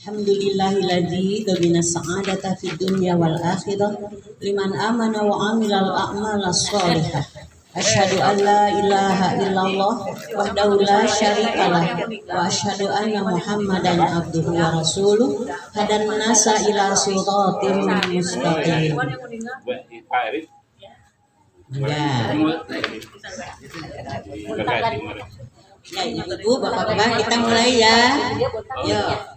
Alhamdulillahilladzi domina sa'adata fid dunya wal akhirah liman amana wa amilal a'mala sholihah. Asyhadu an la ilaha illallah wahdahu la syarikalah wa asyhadu anna Muhammadan abduhu wa rasuluh hadan nasa ila siratim mustaqim. Ya, Ibu, Bapak-bapak, kita mulai ya. Yuk.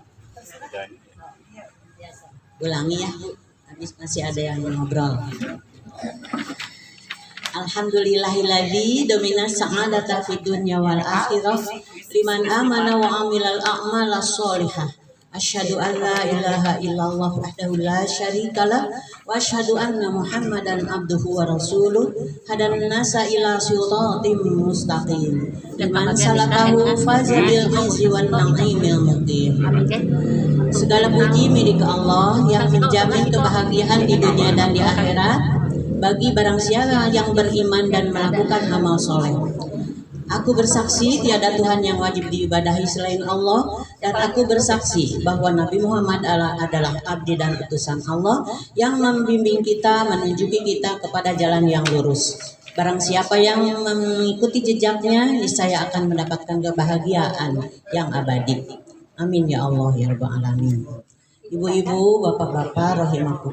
Ulangi ya, Bu. Habis masih ada yang ngobrol. Alhamdulillahilladzi domina sa'adata fid dunya wal akhirah liman amana wa amilal a'mala sholihah. Asyhadu an la ilaha illallah wahdahu la syarikalah wa asyhadu anna Muhammadan abduhu wa rasuluh hadan nasa ila siratim mustaqim. Liman salakahu faza bil fawzi wan na'imil muqim. Segala puji milik Allah yang menjamin kebahagiaan di dunia dan di akhirat bagi barang siapa yang beriman dan melakukan amal soleh. Aku bersaksi tiada Tuhan yang wajib diibadahi selain Allah, dan aku bersaksi bahwa Nabi Muhammad adalah abdi dan utusan Allah yang membimbing kita, menunjuki kita kepada jalan yang lurus. Barang siapa yang mengikuti jejaknya, niscaya akan mendapatkan kebahagiaan yang abadi. Amin ya Allah ya Rabbal Alamin. Ibu-ibu, bapak-bapak, rahimakum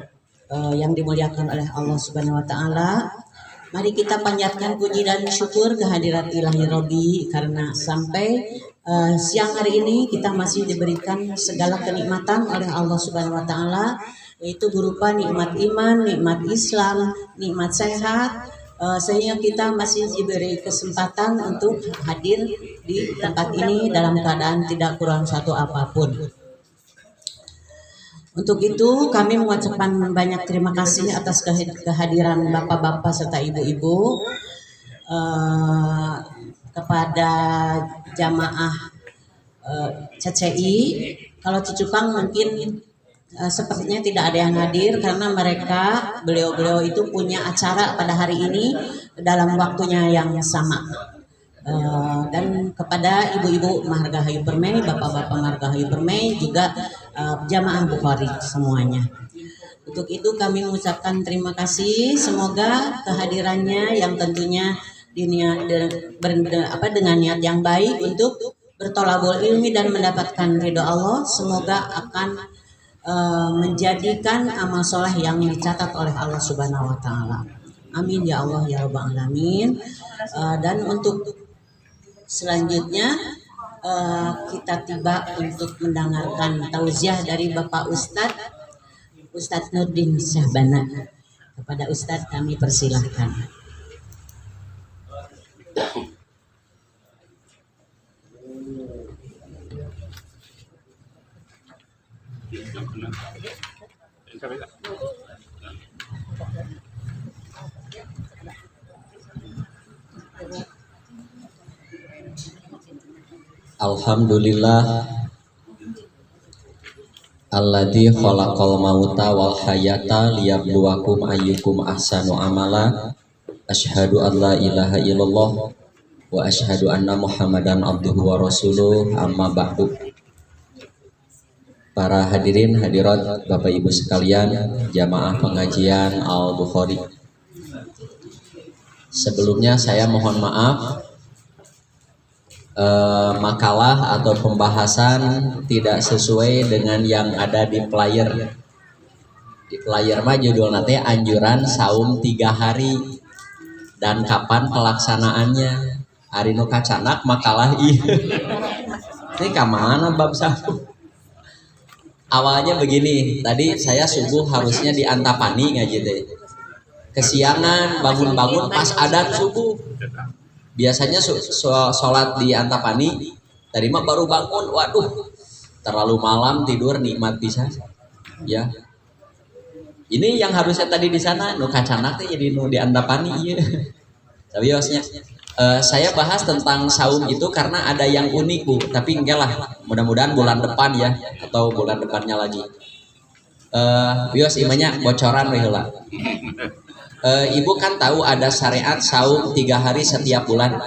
yang dimuliakan oleh Allah Subhanahu wa taala. Mari kita panjatkan puji dan syukur kehadirat Ilahi Robbi karena sampai siang hari ini kita masih diberikan segala kenikmatan oleh Allah Subhanahu wa taala, yaitu berupa nikmat iman, nikmat Islam, nikmat sehat, sehingga kita masih diberi kesempatan untuk hadir di tempat ini dalam keadaan tidak kurang satu apapun. Untuk itu kami mengucapkan banyak terima kasih atas kehadiran bapak-bapak serta ibu-ibu kepada jamaah CCI. Kalau Cicukang mungkin sepertinya tidak ada yang hadir karena beliau-beliau itu punya acara pada hari ini dalam waktunya yang sama. Dan kepada ibu-ibu Margahayu Permai, bapak-bapak Margahayu Permai, juga jamaah Bukhari semuanya. Untuk itu kami mengucapkan terima kasih. Semoga kehadirannya yang tentunya dengan niat yang baik untuk bertolabul ilmi dan mendapatkan ridho Allah, semoga akan menjadikan amal soleh yang dicatat oleh Allah Subhanahu wa taala. Amin ya Allah ya Rabbal Alamin. Dan untuk selanjutnya kita tiba untuk mendengarkan tausiah dari Bapak Ustadz Nurdin Syahbana. Kepada Ustadz kami persilahkan. Alhamdulillah alladzi khalaqal mauta wal hayata liyabluwakum ayyukum ahsanu amala. Asyhadu an la ilaha illallah wa asyhadu anna Muhammadan abduhu wa rasuluh, amma ba'du. Para hadirin hadirat Bapak Ibu sekalian, jamaah pengajian Al-Bukhari. Sebelumnya saya mohon maaf, makalah atau pembahasan tidak sesuai dengan yang ada di flyer. Di flyer mah judulnya teh anjuran saum 3 hari dan kapan pelaksanaannya. Hari nu kacanak makalah ieu. Ini kamana bab saum? Awalnya begini, tadi saya subuh harusnya di Antapani ngaji teh. Kesiangan bangun-bangun pas adan subuh. Biasanya sholat di Antapani, tadi mah baru bangun, waduh, terlalu malam tidur nikmat bisa, ya. Ini yang harusnya tadi di sana, nu kacanak teh jadi nu di Antapani, ya. Tapi biasanya saya bahas tentang saum itu karena ada yang unik Bu, tapi enggak lah, mudah-mudahan bulan depan ya, atau bulan depannya lagi. Bios imanya bocoran lah. Ibu kan tahu ada syariat saum 3 hari setiap bulan.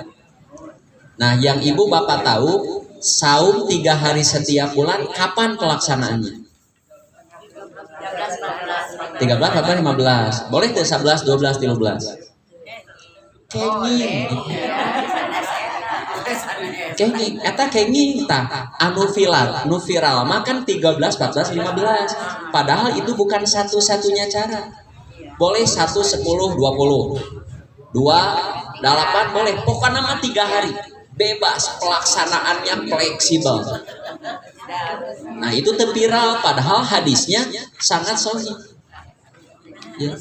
Nah, yang ibu bapak tahu saum 3 hari setiap bulan, kapan pelaksanaannya? 13, 14, 15. Boleh tuh 11, 12, 13. Kenging eta kenging tah anu viral makan 13, 14, 15. Padahal itu bukan satu-satunya cara. Boleh 1, 10, 20. 2, 8 boleh. Pokoknya mah 3 hari. Bebas, pelaksanaannya fleksibel. Nah, itu viral padahal hadisnya sangat sahih. Ya.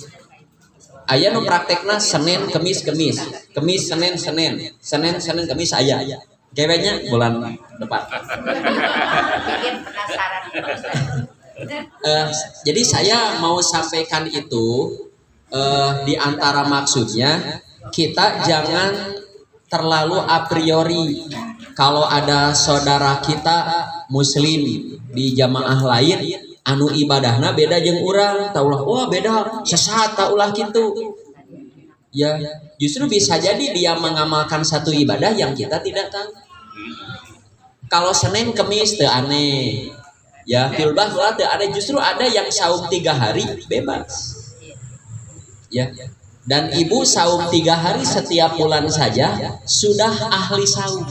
Aya nu praktekna Senin, Kemis, Senin, Kemis aya. Kayaknya bulan depan. Jadi saya mau sampaikan itu di antara maksudnya kita jangan terlalu a priori kalau ada saudara kita muslim di jamaah lain anu ibadahna beda jeung urang taulah wah beda sesat taulah gitu ya, justru bisa jadi dia mengamalkan satu ibadah yang kita tidak tahu. Kalau Senin Kemis teu aneh ya, filbah teu ada, justru ada yang saum 3 hari bebas ya. Dan ibu saum 3 hari setiap bulan saja sudah ahli saum.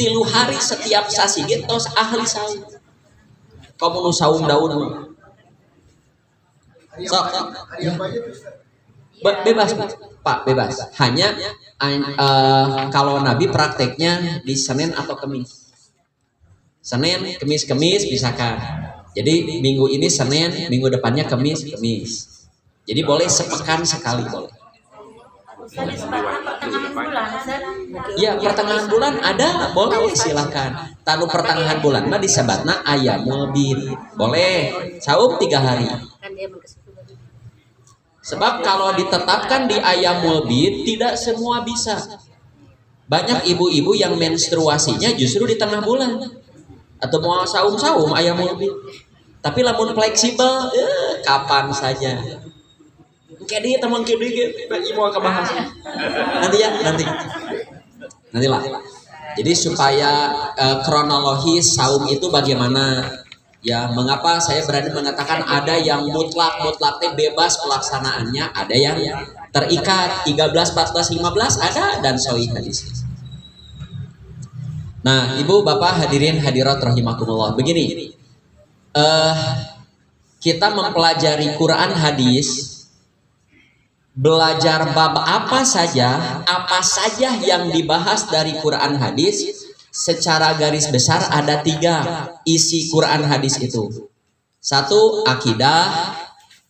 3 hari setiap sasi tos ahli saum. Kamu nu saum daun. So, bebas Pak, bebas. Hanya kalau Nabi prakteknya di Senin atau Kemis. Senin, Kemis misalkan. Jadi minggu ini Senin, minggu depannya Kemis. Jadi boleh sepekan sekali boleh. Ya, pertengahan bulan ada, boleh silakan. Tanu pertengahan bulan mah disebatna ayamul bid. Boleh. Saum 3 hari. Sebab kalau ditetapkan di ayamul bid tidak semua bisa. Banyak ibu-ibu yang menstruasinya justru di tengah bulan. Atau mau saum ayamul bid. Tapi lamun fleksibel, kapan saja. Kedi teman kedi mau kebahas nantilah. Jadi supaya kronologis saum itu bagaimana ya, mengapa saya berani mengatakan ada yang mutlak bebas pelaksanaannya, ada yang terikat 13, 14, 15 ada dan sahih hadis. Nah, ibu bapak hadirin hadirat rahimakumullah, begini kita mempelajari Quran hadis, belajar bab apa saja yang dibahas dari Quran hadis, secara garis besar ada 3 isi Quran hadis itu. 1 akidah,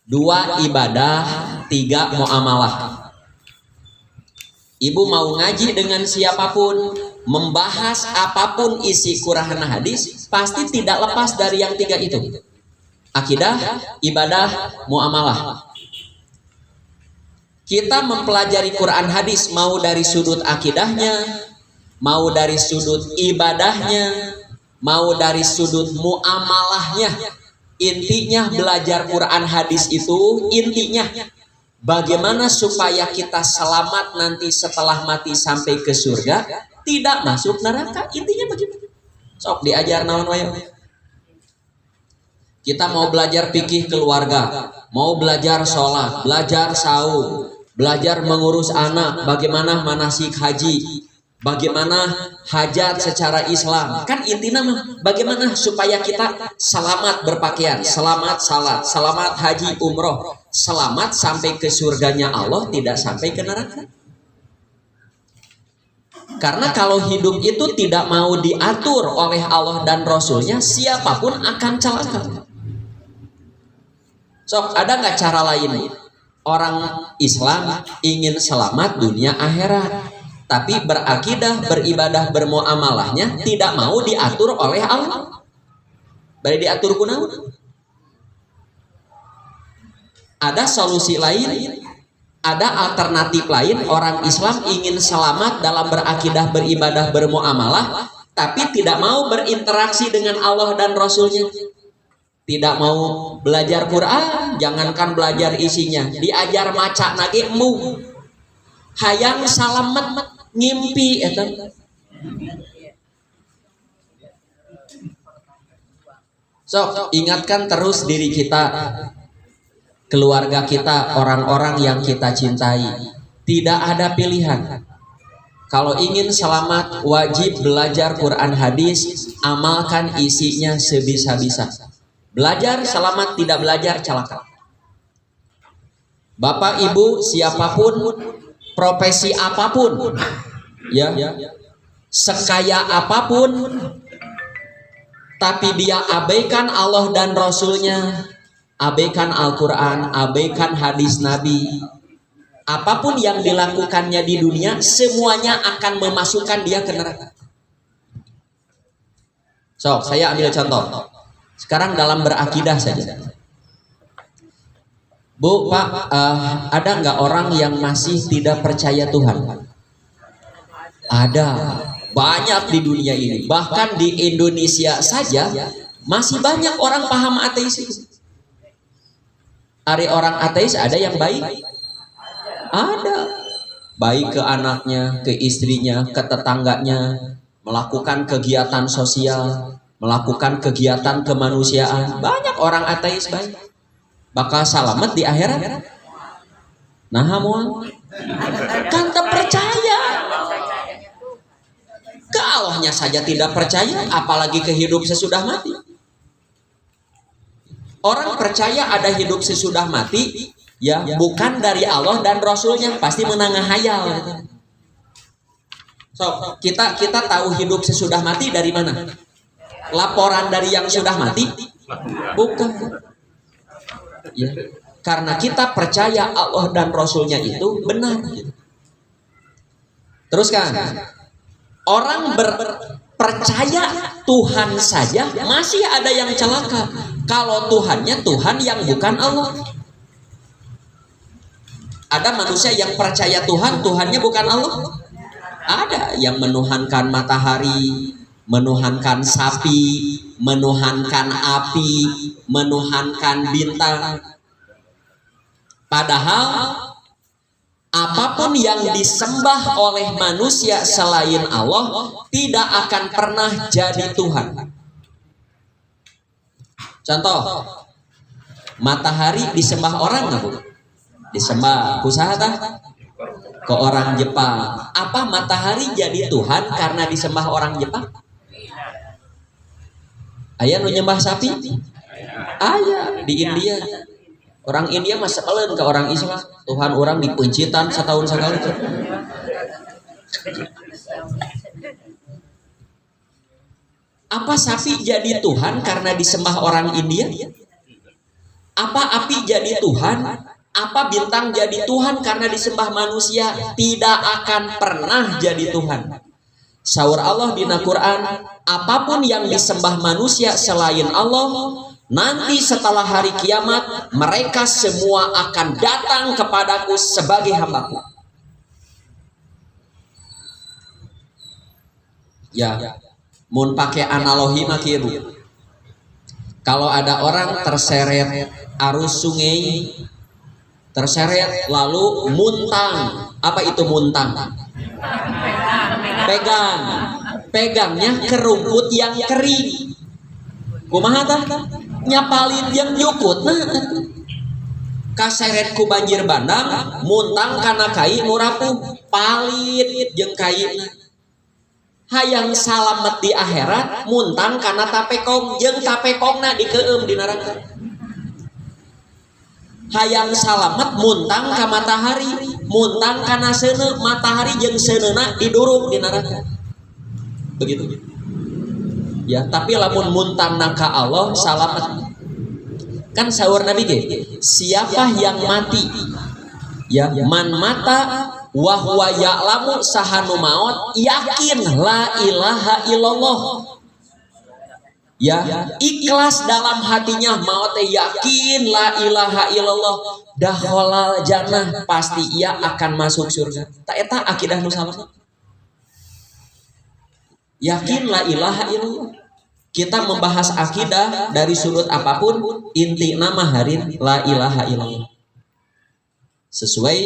2 ibadah, 3 muamalah. Ibu mau ngaji dengan siapapun, membahas apapun isi Quran hadis, pasti tidak lepas dari yang 3 itu. Akidah, ibadah, muamalah. Kita mempelajari Quran hadis mau dari sudut akidahnya, mau dari sudut ibadahnya, mau dari sudut muamalahnya. Intinya belajar Quran hadis itu intinya bagaimana supaya kita selamat nanti setelah mati sampai ke surga, tidak masuk neraka. Intinya bagaimana? Sok diajar naon wae. Kita mau belajar fikih keluarga, mau belajar sholat, belajar saum, belajar mengurus anak, bagaimana manasik haji, bagaimana hajat secara Islam. Kan intinya bagaimana supaya kita selamat berpakaian, selamat salat, selamat haji umroh, selamat sampai ke surganya Allah, tidak sampai ke neraka. Karena kalau hidup itu tidak mau diatur oleh Allah dan Rasulnya, siapapun akan celaka. Sok, ada nggak cara lain? Orang Islam ingin selamat dunia akhirat, tapi berakidah, beribadah, bermuamalahnya tidak mau diatur oleh Allah. Bari diatur kunaon? Ada solusi lain, ada alternatif lain. Orang Islam ingin selamat dalam berakidah, beribadah, bermuamalah, tapi tidak mau berinteraksi dengan Allah dan Rasulnya. Tidak mau belajar Quran, jangankan belajar isinya, diajar maca nage mu. Hayang salamet ngimpi eta. Sok, ingatkan terus diri kita, keluarga kita, orang-orang yang kita cintai. Tidak ada pilihan. Kalau ingin selamat, wajib belajar Quran hadis, amalkan isinya sebisa-bisa. Belajar selamat, tidak belajar celaka. Bapak, ibu, siapapun, profesi apapun, ya, sekaya apapun, tapi dia abaikan Allah dan Rasulnya, abaikan Al-Quran, abaikan hadis Nabi, apapun yang dilakukannya di dunia, semuanya akan memasukkan dia ke neraka. So, saya ambil contoh. Sekarang dalam berakidah saja. Bu, Pak, ada nggak orang yang masih tidak percaya Tuhan? Ada. Banyak di dunia ini. Bahkan di Indonesia saja masih banyak orang paham ateis. Hari orang ateis ada yang baik? Ada. Baik ke anaknya, ke istrinya, ke tetangganya, melakukan kegiatan sosial, melakukan kegiatan kemanusiaan. Banyak orang ateis baik. Bakal selamat di akhirat. Nah, moal kan tak percaya. Ke Allahnya saja tidak percaya, apalagi ke hidup sesudah mati. Orang percaya ada hidup sesudah mati, ya bukan dari Allah dan Rasulnya, pasti menangah hayal. So, kita tahu hidup sesudah mati dari mana? Laporan dari yang sudah mati? Bukan. Ya, karena kita percaya Allah dan Rasulnya itu benar. Teruskan. Orang percaya Tuhan saja masih ada yang celaka. Kalau Tuhannya Tuhan yang bukan Allah. Ada manusia yang percaya Tuhan, Tuhannya bukan Allah. Ada yang menuhankan matahari, menuhankan sapi, menuhankan api, menuhankan bintang. Padahal apapun yang disembah oleh manusia selain Allah tidak akan pernah jadi Tuhan. Contoh, matahari disembah orang nggak, Bu? Disembah. Kusaha ke orang Jepang. Apa matahari jadi Tuhan karena disembah orang Jepang? Aya nu nyembah sapi? Aya di India. Orang India mah seelen ke orang Islam. Tuhan orang dipencitan setahun sekali. Apa sapi jadi Tuhan karena disembah orang India? Apa api jadi Tuhan? Apa bintang jadi Tuhan karena disembah manusia? Tidak akan pernah jadi Tuhan. Saur Allah di Al-Quran, apapun yang disembah manusia selain Allah, nanti setelah hari kiamat, mereka semua akan datang kepadaku sebagai hambaku. Ya, mun pakai analogi mah kieu. Kalau ada orang terseret arus sungai, terseret lalu muntang. Apa itu muntang? Pegangnya ke rumput yang kering. Kumaha tah? Nyapalin yang nyukut kaseret ku banjir bandang, muntang kana kai nu rapuh, palit jeung kaina. Hayang salamet di akhirat, muntang kana tapekong jeung tapekongna dikeueum di neraka. Hayang salamet muntang ka matahari, muntang kana seuneu, matahari jeung seuneuna diduruk di neraka. Begitu. Ya, tapi lamun muntang naka Allah salamet. Kan saur Nabi ge, siapa yang mati? Ya, man mata wa huwa ya'lamu sahanu maut, yakin la ilaha illallah. Ya, ikhlas dalam hatinya maut, yakin la ilaha illallah, dakhalal jannah, pasti ia akan masuk surga. Ta eta akidah nu salah. Yakin la ilaha illallah. Kita membahas akidah dari sudut apapun, inti nama harin la ilaha illallah. Sesuai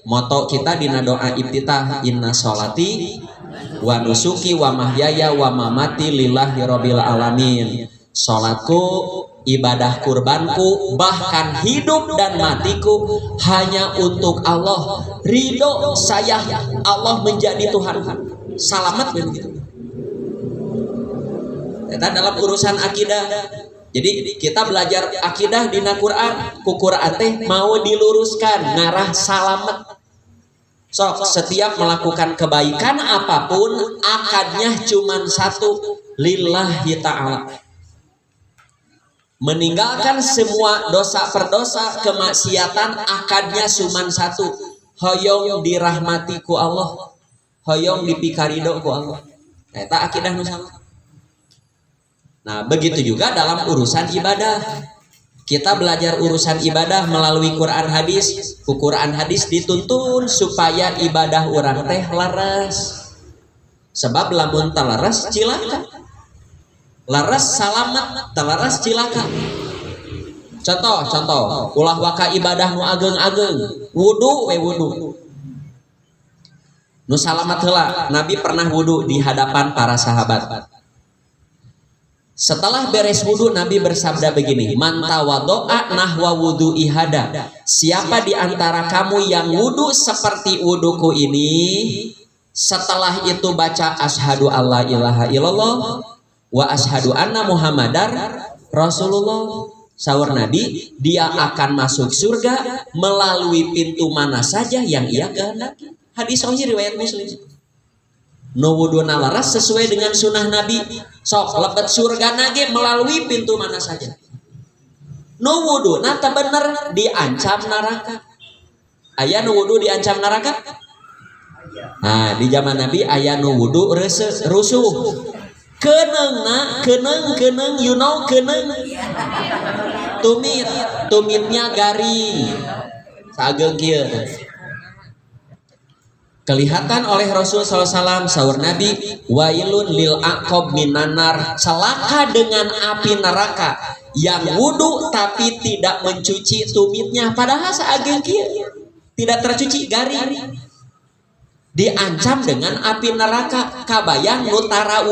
moto kita di doa iftitah, inna sholati wa nusuki wa mahyaya wa mamati lillahi rabbil alamin. Salatku, ibadah kurbanku, bahkan hidup dan matiku hanya untuk Allah. Ridho saya Allah menjadi Tuhan. Salamat begitu. Eta dalam urusan akidah. Jadi kita belajar akidah dina Quran, ku Quran teh mau diluruskan ngarah salamet. Sok setiap melakukan kebaikan apapun akadnya cuman satu, lillahi ta'ala. Meninggalkan semua dosa perdosa, kemaksiatan akadnya cuman satu, hoyong dirahmati ku Allah, hoyong dipikarido ku Allah. Eta akidah nu salah. Nah, begitu juga dalam urusan ibadah. Kita belajar urusan ibadah melalui Quran hadis. Quran hadis dituntun supaya ibadah orang teh laras. Sebab lamun talaras cilaka. Laras salamat, talaras cilaka. Contoh, ulah waka ibadah nu ageng-ageng. Wudu we wudu. Nu salamat heula, Nabi pernah wudu di hadapan para sahabat. Setelah beres wudu, Nabi bersabda begini, man tawaddo'a nahwa wudu ihada. Siapa di antara kamu yang wudu seperti wuduku ini, setelah itu baca asyhadu alla ilaha illallah wa asyhadu anna muhammadar rasulullah. Sahur Nabi, dia akan masuk surga melalui pintu mana saja yang ia kehendaki. Hadis sahih riwayat Muslim. Nu wuduna laras sesuai dengan sunnah Nabi, sok lebet surga nage melalui pintu mana saja. Nu wuduna teu bener diancam neraka. Aya nu wudu diancam neraka? Nah, di zaman Nabi aya nu wudu rusuh. Keneung you know keneung. Tumitnya garing. Sageung kieu. Kelihatan oleh Rasul SAW, sahur Nabi, wailun lil aqab minan nar, celaka dengan api neraka yang wudu tapi tidak mencuci tumitnya, padahal saageng kieu tidak tercuci garing, diancam dengan api neraka. Kabayang nutara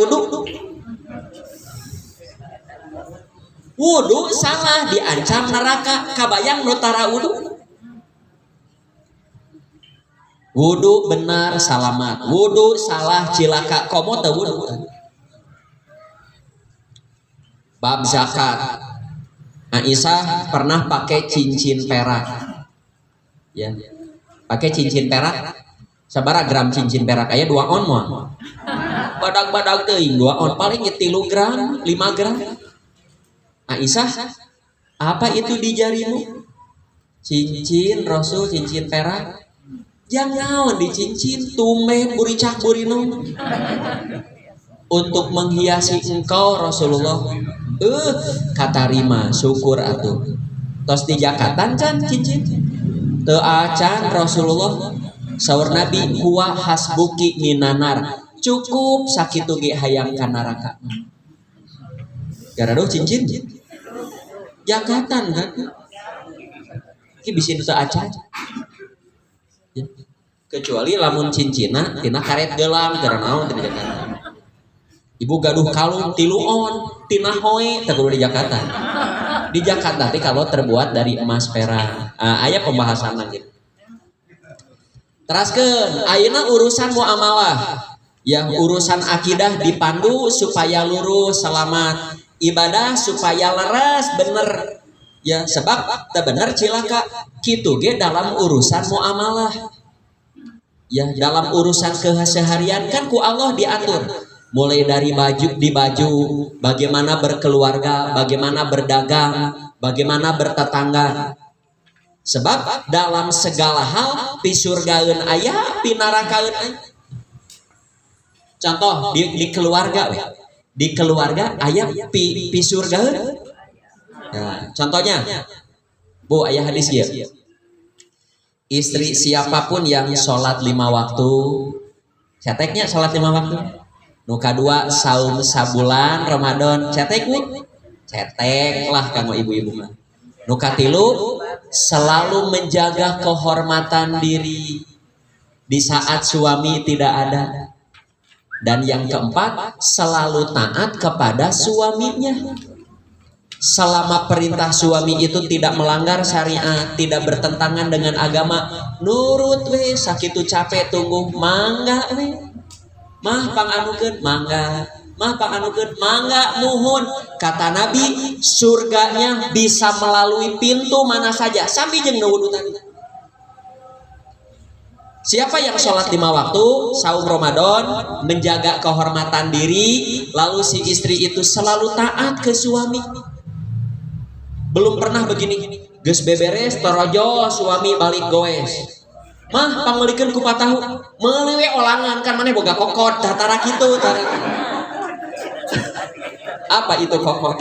wudu salah diancam neraka, kabayang nutara wudu benar salamat, wudu salah cilaka, komo teu wudu. Bab zakat, Aisyah pernah pakai cincin perak, ya, pakai cincin perak. Sabaraha gram cincin perak? Aya 2 on moal. Badag-badag teuing 2 on, paling 3 gram, 5 gram. Aisyah, apa itu di jarimu? Cincin Rasul, cincin perak. Jangan dicincin, tumeh buricak burino untuk menghiasi engkau Rasulullah. Kata Rima, syukur atuh. Tos di Jakatan can cincin teu acan Rasulullah. Saur Nabi, huwa hasbuki minanar, cukup sakitu ge hayang ka neraka. Garado cincin Jakatan kan ki bisi teu acan. Kecuali lamun cincina tina karet gelang gara naon di Jakarta. Ibu gaduh kalung 3 on tina hoe teu kudu di Jakarta. Di Jakarta teh kalau terbuat dari emas perak. Aya pembahasan lagi. Teraskeun ayeuna urusan muamalah. Ya, urusan akidah dipandu supaya lurus selamat, ibadah supaya leres bener. Ya, sebab teu bener cilaka. Kitu ge dalam urusan muamalah. Ya, dalam urusan keseharian kan ku Allah diatur. Mulai dari baju, bagaimana berkeluarga, bagaimana berdagang, bagaimana bertetangga. Sebab dalam segala hal pi surgaeun aya, pi narakaeun aya. Contoh di keluarga, di keluarga aya pi surgaeun. Nah, contohnya, Bu, aya hadis ieu. Istri siapapun yang sholat 5 waktu, ceteknya sholat 5 waktu. Nu kadua saum sabulan Ramadan, cetek Bu, cetek lah kamu ibu-ibu mah. Nu katilu selalu menjaga kehormatan diri di saat suami tidak ada. Dan yang keempat, selalu taat kepada suaminya. selama perintah suami itu tidak melanggar syariat, tidak bertentangan dengan agama, nurut we, sakitu capek tunggu mangga we, mah panganukeun mangga, mah panganukeun mangga, muhun. Kata Nabi, surganya bisa melalui pintu mana saja, sami jeung nu wudu tadi. Siapa yang sholat 5 waktu, saum Ramadan, menjaga kehormatan diri, lalu si istri itu selalu taat ke suami. Belum pernah begini, geus beberes torojo suami balik goes. Mah pangulikeun ku patahu, meuli we olangan kan maneh boga kokot, tatara kitu tara. Apa itu kokot?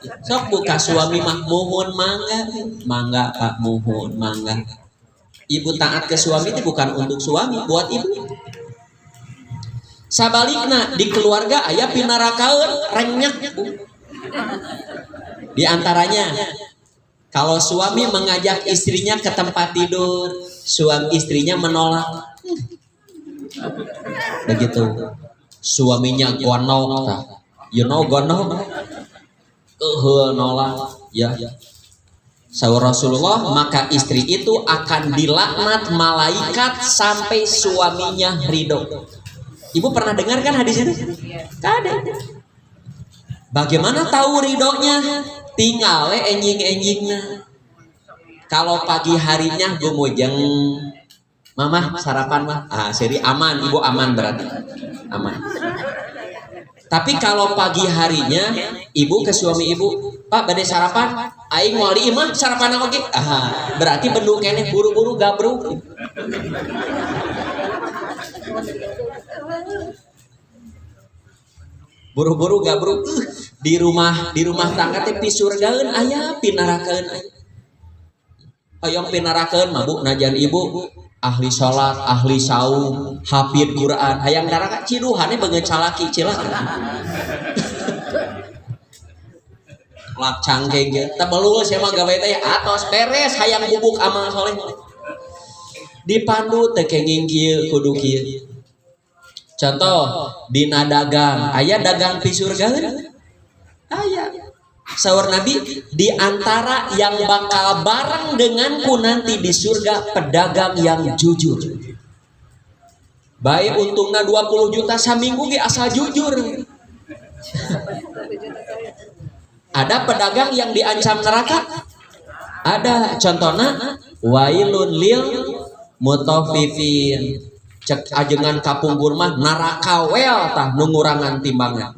Sok buka suami mah muhun mangga, mangga Pak muhun mangga. Ibu taat ke suami itu bukan untuk suami, buat ibu. Sabalikna di keluarga aya pinarakaeun renyek Bu. Di antaranya kalau suami mengajak istrinya ke tempat tidur, suami istrinya menolak. Begitu. Suaminya gonok, you know gonok? Nolak ya. Saur Rasulullah, maka istri itu akan dilaknat malaikat sampai suaminya ridho. Ibu pernah dengar kan hadis itu? Kada. Bagaimana tahu ridhonya? Tinggal enjing-enjingna. Kalau pagi harinya gumujeng, mama sarapan mah, seri aman, ibu aman berarti, aman. Tapi kalau pagi harinya ibu ke suami ibu, Pak bade sarapan, aing moal di imah sarapan oge. Berarti bendung keneh buru-buru gabruk. Buru-buru gabruk di rumah tangga teh pisurgaeun aya pinarakaeun aya. Hoyong pinarakaeun mabuk najan ibu ahli sholat, ahli saum, hafid Quran, hayang daraka ciduhane beungeut calaki cilaka. Lak cangkeng ge, teu belul sia mah gawe teh atos beres hayang bubuk amal soleh. Dipandu teh kenging kieu kudu kieu. Contoh dina dagang, aya dagang pisurgaeun? Aya. Saur Nabi, di antara yang bakal bareng denganku nanti di surga pedagang yang jujur. Baik untungna 20 juta saminggu ge asal jujur. Ada pedagang yang diancam neraka? Ada. Contohna wailun lil mutaffifin. Cek ajengan kapungkur mah neraka wel tah nu ngurangan timbangan.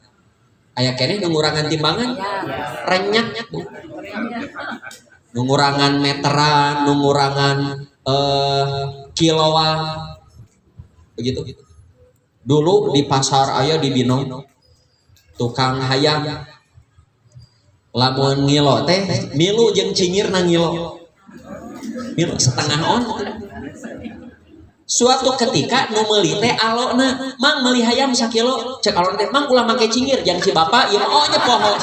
Aya keneh nu ngurangan timbangan? Renyek Bu. Nu ngurangan meteran, nu ngurangan kiloan. Begitu. Dulu di pasar aya di Binong tukang hayam. Lamun ngilo teh, milu jeung cingirna ngilo. Milu setengah on. Suatu ketika nu meuli teh alona, mang meuli hayam sakilo, cek alona teh mang ulah make cingir jang si bapak ieu oh nya poho.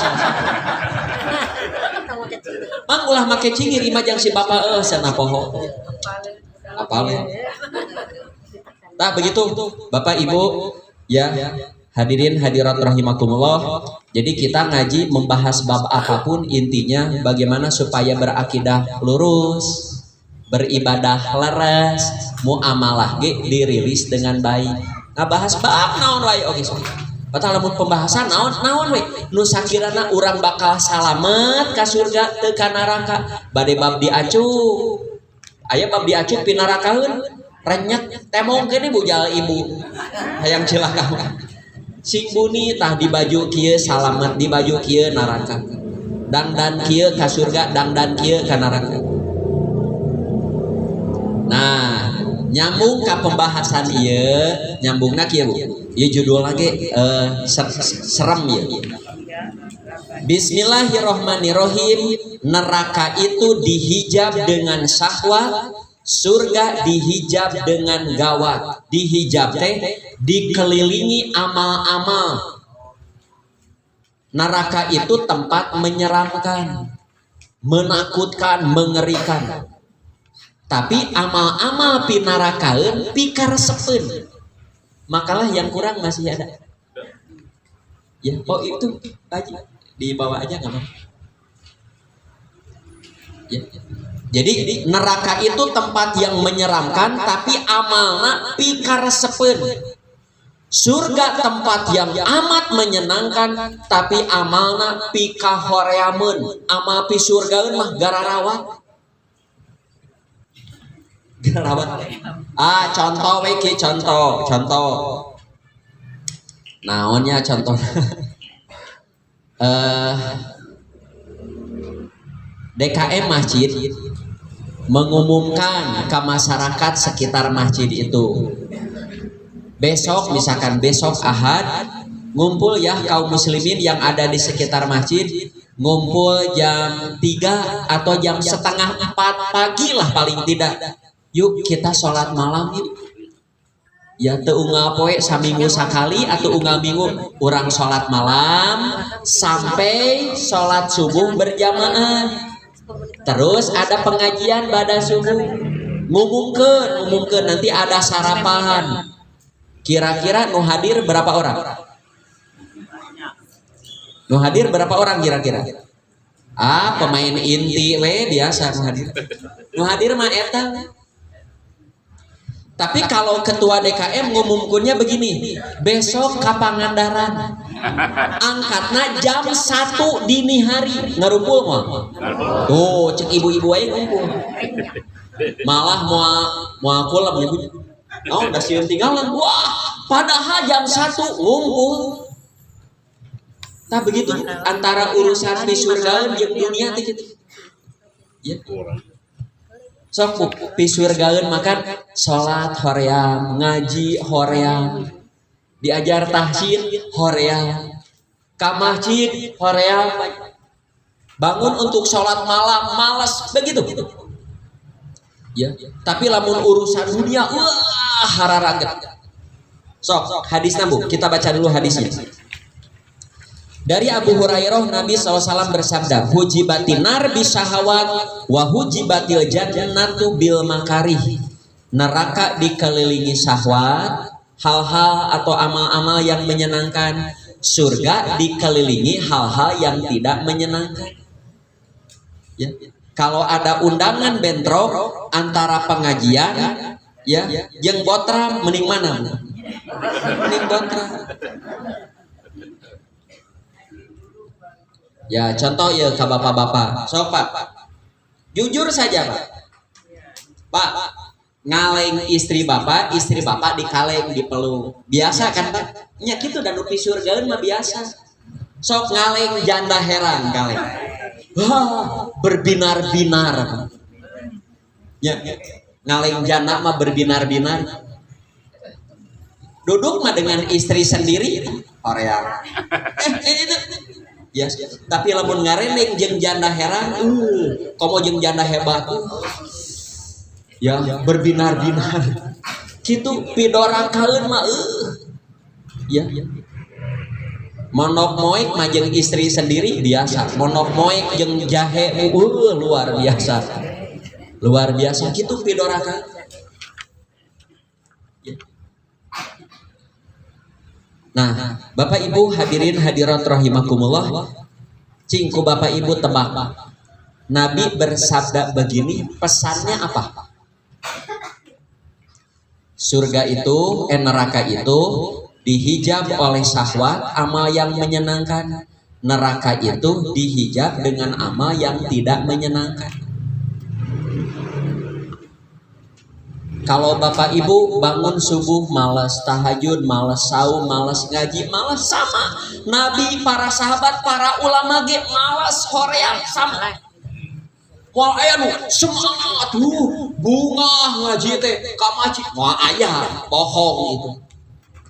Mang ulah make cingir imah jang si bapak cenah poho. Apale? Tah begitu Bapak Ibu ya, hadirin hadirat rahimakumullah. Jadi kita ngaji membahas bab apapun intinya bagaimana supaya berakidah lurus, beribadah leres, muamalah ge dirilis dengan baik. Ngabahas bab naon wae oge sok. Padahal lamun pembahasan naon we nu sakirana urang bakal salamet ka surga teu ka neraka. Bade bab diacuh. Aya bab diacuh pinarakaeun. Renyek temong kene bujal ibu. Hayang cilaka. Sing buni tah di baju kieu salamet, di baju kieu neraka. Dangdan kieu ka surga, dangdan kieu ka neraka. Nah, nyambung ke pembahasan ieu, nyambungna kieu Bu. Ieu judul lagi serem ya. Bismillahirrahmanirrahim. Neraka itu dihijab dengan syahwat, surga dihijab dengan gawat. Dihijab teh dikelilingi amal-amal. Neraka itu tempat menyeramkan, menakutkan, mengerikan. Tapi amal-amal pinarakaeun pikaresepeun. Makalah yang kurang masih ada. Ya, oh itu Haji dibawa aja nggak apa? Ya. Jadi neraka itu tempat yang menyeramkan, tapi amalna pikaresepeun. Surga tempat yang amat menyenangkan, tapi amalna pikahoreameun. Amal pi surgaeun mah gararawat. Gararawat. Contoh we ki contoh. Naonnya contoh? DKM masjid mengumumkan ke masyarakat sekitar masjid itu, besok misalkan besok Ahad ngumpul ya kaum muslimin yang ada di sekitar masjid, ngumpul jam 3 atau jam setengah 4 pagi lah paling tidak, yuk kita sholat malam yuk. Ya teu unggal poe saminggu sakali atau unggal minggu urang sholat malam sampai sholat subuh berjamaah. Terus ada pengajian pada subuh, ngumumkeun nanti ada sarapan. Kira-kira nu hadir berapa orang? Nu hadir berapa orang kira-kira? Pemain inti we biasa nu hadir. Nu hadir mah eta. Tapi kalau ketua DKM ngumumkunnya begini, besok ka Pangandaran, angkatna jam 1 dini hari, ngarumpul mah. Tuh cek ibu-ibu aja ngumpul. Malah moal kulem ibu. Oh, udah sieun tinggalan. Wah, padahal jam 1 ngumpul. Tah begitu antara urusan di surga jeung dunia teh kitu. Ya. Sok pisurgaeun makan salat hoream, ngaji hoream, diajar tahsin hoream, ka masjid hoream, bangun untuk salat malam malas begitu. Ya, tapi lamun urusan dunia wah hararaget. Sok hadis nambung, kita baca dulu hadisnya. Dari Abu Hurairah Nabi SAW bersabda, hujibatin nar bisahawat wa hujibatil jannatu bil makarih. Neraka dikelilingi syahwat, hal-hal atau amal-amal yang menyenangkan. Surga dikelilingi hal-hal yang tidak menyenangkan. Ya. Kalau ada undangan bentrok antara pengajian ya jeung botram, mending mana? Mending botram. Ya contoh ya ke bapak-bapak, sok Pak, jujur saja Pak, ngaleng istri bapak dikaleng dipeluk, biasa kan Pak? Nya kitu dan upi surgaeun mah biasa. Sok ngaleng janda heran kaleng, berbinar-binar. Ya ngaleng janda mah berbinar-binar. Duduk mah dengan istri sendiri, hoream. Itu. Yes. Tapi lamun ngareneng jeung janda heran, komo jeung janda hebat. Ya, berbinar-binar. Kitu pidorakaeun mah Ya. Monok moek mah jeung istri sendiri biasa. Monok moek jeung jahe luar biasa. Luar biasa kitu pidorakaeun. Ya. Nah, Bapak Ibu hadirin hadirat rahimakumullah, cingku Bapak Ibu tebak, Nabi bersabda begini, pesannya apa? Surga itu, neraka itu dihijab oleh syahwat, amal yang menyenangkan. Neraka itu dihijab dengan amal yang tidak menyenangkan. Kalau Bapak Ibu bangun subuh malas, tahajud malas, saum malas, ngaji malas, sama. Nabi, para sahabat, para ulama ge malas, hoream sama. Wal aya nu semangat bunga ngaji teh ka masjid. Moal aya bohong itu.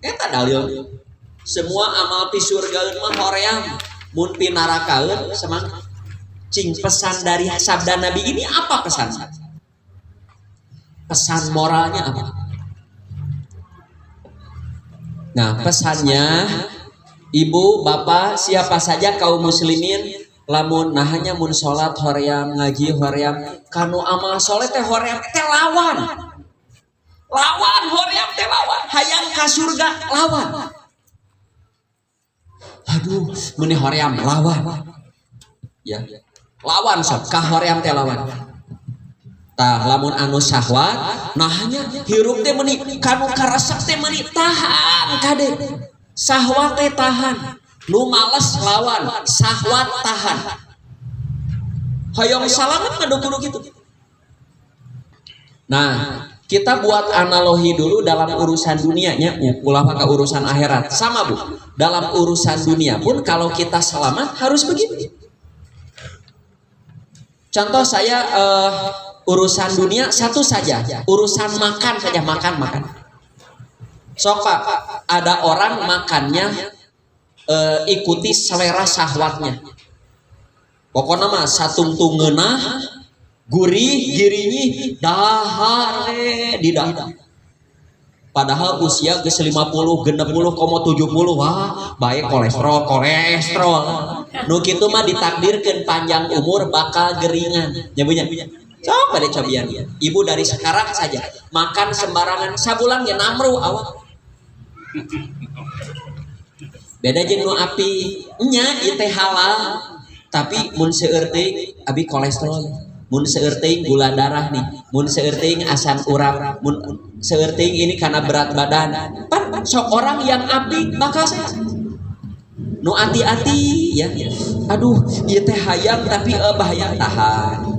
Eta dalil. Semua amal pi surgaeun mah hoream, mun pi narakaeun semangat. Cing pesan dari sabda Nabi ini apa pesannya? Pesan moralnya apa? Nah, pesannya ibu, bapak, siapa saja kaum muslimin, lamun nahanya mun salat hoream, ngaji hoream, kanu amal soleh teh hoream teh lawan. Lawan hoream teh lawan, hayang ka surga lawan. Aduh, meuni hoream lawan. Ya. Lawan sok ka hoream teh lawan. Tah lamun anu syahwat, nah hanya hirup teh meuni kanu karesep teh meuni tahan kade. Syahwat teh tahan. Nu males lawan, syahwat tahan. Hayang salamet mah kudu kitu. Nah, kita buat analogi dulu dalam urusan dunianya, ulah ke urusan akhirat. Sama Bu, dalam urusan dunia pun kalau kita selamat harus begitu. Contoh saya urusan dunia satu saja, urusan makan saja, makan. Sok Pak, ada orang makannya ikuti selera syahwatnya. Pokoknya mah satungtungeunah gurih girinyi dahar di dahar. Padahal usia geus 50, 60, 70 wah baik kolesterol. Nu kitu mah ditakdirkeun panjang umur bakal geringan. Nya nya. Coba deh cobian. Ibu dari sekarang saja makan sembarangan sabulan ge namru awak. Beda jeung nu api nya ieu teh halal. Tapi mun seueur teuing abi kolesterol, mun seueur teuing gula darah nih, mun seueur teuing asam urat, mun seueur teuing ini karena berat badan. Pan sok orang yang abi bakal sehat. Nu hati-hati ya. Aduh, ieu teh hayang tapi bahaya tahan.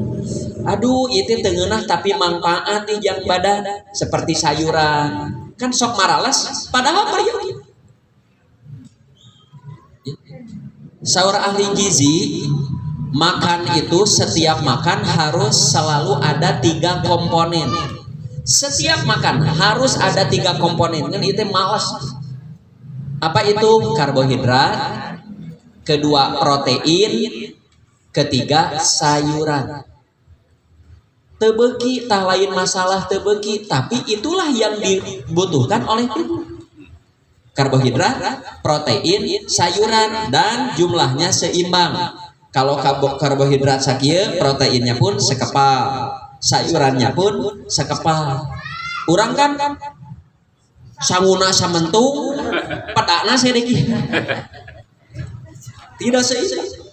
Aduh, ieu teh teu ngeunah tapi manfaat di jang badan seperti sayuran. Kan sok maralas padahal periuk. Saur ahli gizi, makan itu setiap makan harus selalu ada 3 komponen. Setiap makan harus ada 3 komponen. Kan itu malas. Apa itu? Karbohidrat, kedua protein, ketiga sayuran. Tebeki tah lain masalah tebeki, tapi itulah yang dibutuhkan oleh tubuh. Karbohidrat, protein, sayuran, dan jumlahnya seimbang. Kalau karbohidrat sakieu, proteinnya pun sekepal, sayurannya pun sekepal. Urang kan sanguna samentung, padana sedeki. Tidak seimbang.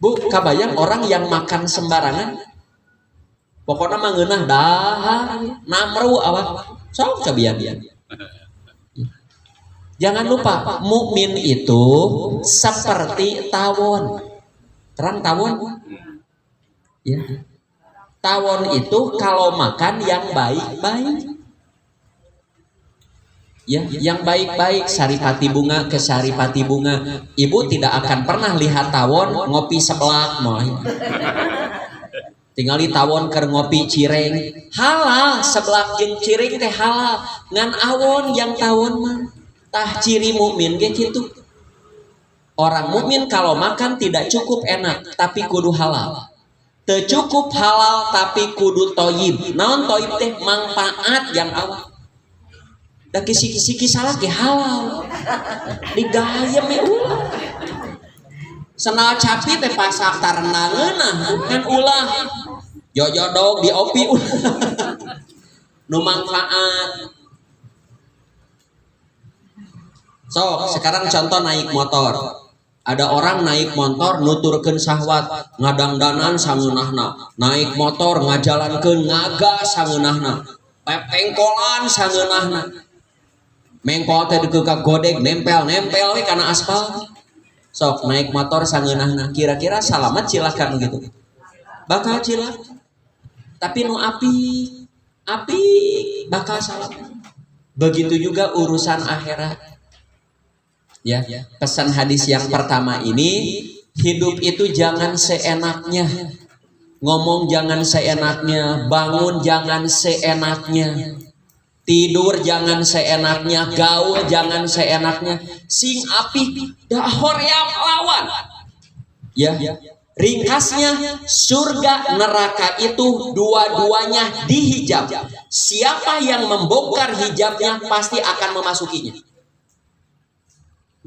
Bu, kabayang orang yang makan sembarangan. Pokoknya mah ngeunah dahar, namru awak. Sok cobian. Jangan lupa, mukmin itu seperti tawon. Terang tawon? Ya. Tawon itu kalau makan yang baik-baik. Ya, yang baik-baik, saripati bunga ke saripati bunga. Ibu tidak akan pernah lihat tawon ngopi seblak mulai. Tingali tawon keur ngopi cireng halal, seblak jeung cireng teh halal. Ngan awon yang tawon mah tah ciri mukmin ge kitu. Orang mukmin kalau makan tidak cukup enak tapi kudu halal. Teu cukup halal tapi kudu toyib. Naon toyib teh manfaat yang awal. Da kisi-kisi salah ge halal. Digayem we ulah. Senal capi teh pasak tarenangeunah kan ulah. Jojodog di opi nu manfaat. So, sekarang contoh naik motor. Ada orang naik motor nuturkeun syahwat, ngadangdanan sangeunahna. Naik motor ngajalankeun ngagas sangeunahna. Pepengkolan sangeunahna. Mengkol teh dikeukak godeg nempel we kana aspal. Sok naik motor sangeunahna. Kira-kira salamet silakan gitu. Bakal cilaka. Tapi nu api bakal salah. Begitu juga urusan akhirat. Ya, pesan hadis yang pertama ini, hidup itu jangan seenaknya. Ngomong jangan seenaknya, bangun jangan seenaknya. Tidur jangan seenaknya, gaul jangan seenaknya. Sing api dah hoream lawan. Ya. Ringkasnya, surga neraka itu dua-duanya dihijab. Siapa yang membongkar hijabnya pasti akan memasukinya.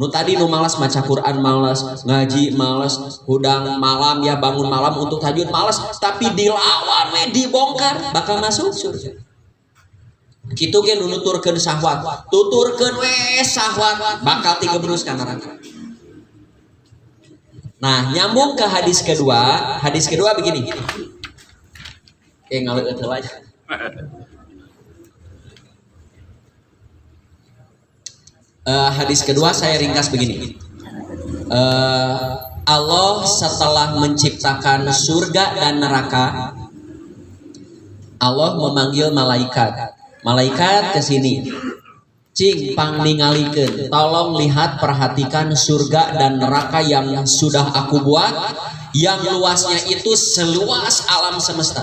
Nu tadi nu malas maca Quran, malas ngaji, malas hudang malam ya bangun malam untuk tahajud malas, tapi dilawan we dibongkar bakal masuk surga. Kitu ge nu nuturkeun syahwat, tuturkeun we syahwat bakal digebrus ka neraka. Nah, nyambung ke hadis kedua. Hadis kedua begini. Ngaleueut heula. Hadis kedua saya ringkas begini. Allah setelah menciptakan surga dan neraka, Allah memanggil malaikat. Malaikat ke sini. Cing pang ningalikeun, tolong lihat perhatikan surga dan neraka yang sudah aku buat, yang luasnya itu seluas alam semesta.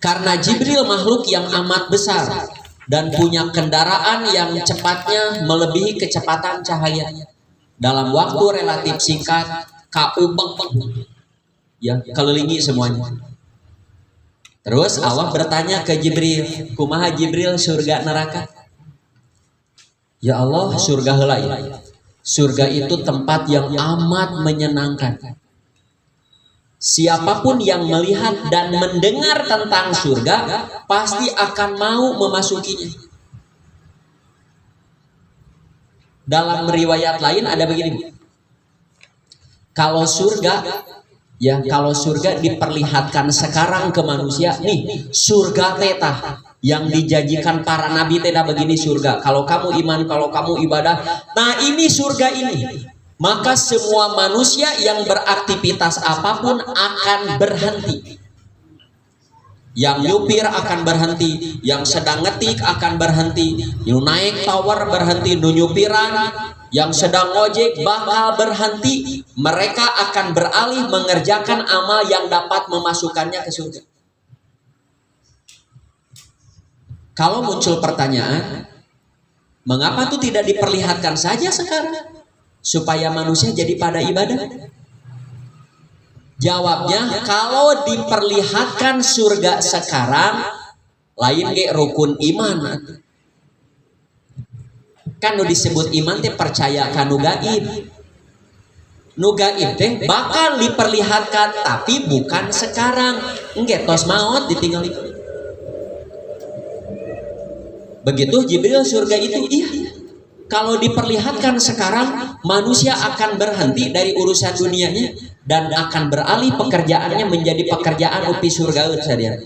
Karena Jibril makhluk yang amat besar dan punya kendaraan yang cepatnya melebihi kecepatan cahaya. Dalam waktu relatif singkat, kaubeng ya kelilingi semuanya. Terus Allah bertanya ke Jibril, kumaha Jibril surga neraka? Ya Allah, surga heula ya. Surga itu tempat yang amat menyenangkan. Siapapun yang melihat dan mendengar tentang surga pasti akan mau memasukinya. Dalam riwayat lain ada begini. Kalau surga diperlihatkan sekarang ke manusia, nih surga teta yang dijanjikan para nabi teta begini surga. Kalau kamu iman, kalau kamu ibadah, nah ini surga ini. Maka semua manusia yang beraktivitas apapun akan berhenti. Yang nyupir akan berhenti, yang sedang ngetik akan berhenti, yang naik tower berhenti, nu nyupiran, yang sedang ojek bakal berhenti. Mereka akan beralih mengerjakan amal yang dapat memasukkannya ke surga. Kalau muncul pertanyaan, mengapa itu tidak diperlihatkan saja sekarang supaya manusia jadi pada ibadah? Jawabnya, kalau diperlihatkan surga sekarang, lain ge rukun iman. Kan nu disebut iman teh percaya kanu gaib. Nu gaib teh bakal diperlihatkan tapi bukan sekarang. Engge tos maot ditinggalikeun. Begitu Jibril surga itu, iya. Kalau diperlihatkan sekarang, manusia akan berhenti dari urusan dunianya dan akan beralih pekerjaannya menjadi pekerjaan upi surgaeun sadia.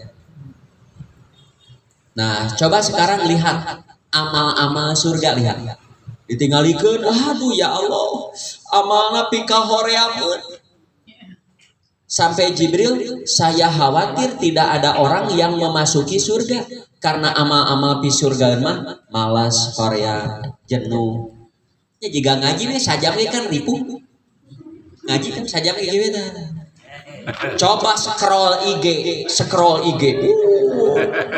Nah, coba sekarang lihat amal-amal surga, lihat. Ditinggalikeun, aduh ya Allah, amalna pika horeameun. Sampai Jibril, saya khawatir tidak ada orang yang memasuki surga karena amal-amal pi surga mah malas, horea, jenuh. Ya jika ngaji nih sajam kan ripuh. Ngaji kan sajam gimana? Coba scroll IG.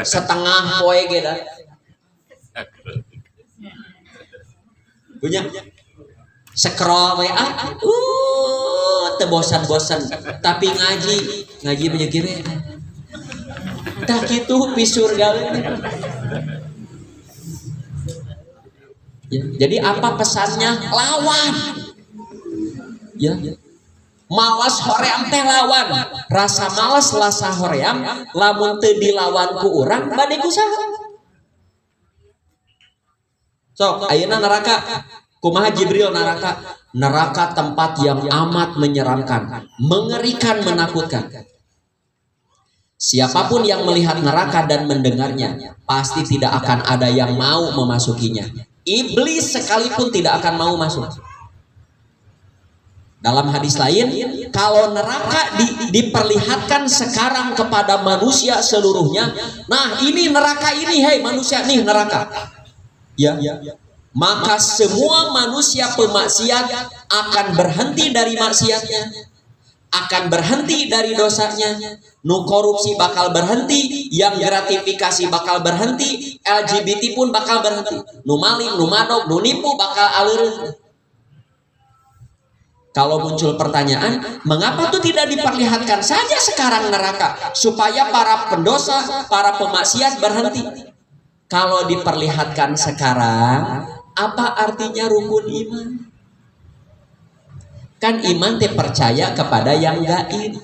Setengah poe ge dah. Punya scroll WA. Teu bosan-bosan, tapi ngaji banyak gimana? Tak gitu pi surga. Ya, jadi apa pesannya? Lawan. Ya. Malas hoream teh lawan. Rasa malas lasa hoream lamun teu dilawan ku urang bade kusaha? Sok ayeuna neraka. Kumaha Jibril neraka? Neraka tempat yang amat menyeramkan, mengerikan, menakutkan. Siapapun yang melihat neraka dan mendengarnya pasti tidak akan ada yang mau memasukinya. Iblis sekalipun tidak akan mau masuk. Dalam hadis lain, kalau neraka diperlihatkan sekarang kepada manusia seluruhnya, nah ini neraka ini, hei manusia nih neraka. Ya. Maka semua manusia pemaksiat akan berhenti dari maksiatnya, akan berhenti dari dosanya. Nu korupsi bakal berhenti, yang gratifikasi bakal berhenti, LGBT pun bakal berhenti. Nu maling, nu manok, nu nipu bakal aleureun. Kalau muncul pertanyaan, mengapa itu tidak diperlihatkan saja sekarang neraka supaya para pendosa, para pemaksiat berhenti? Kalau diperlihatkan sekarang, Apa artinya rukun iman? Kan iman teh percaya kepada yang gaib.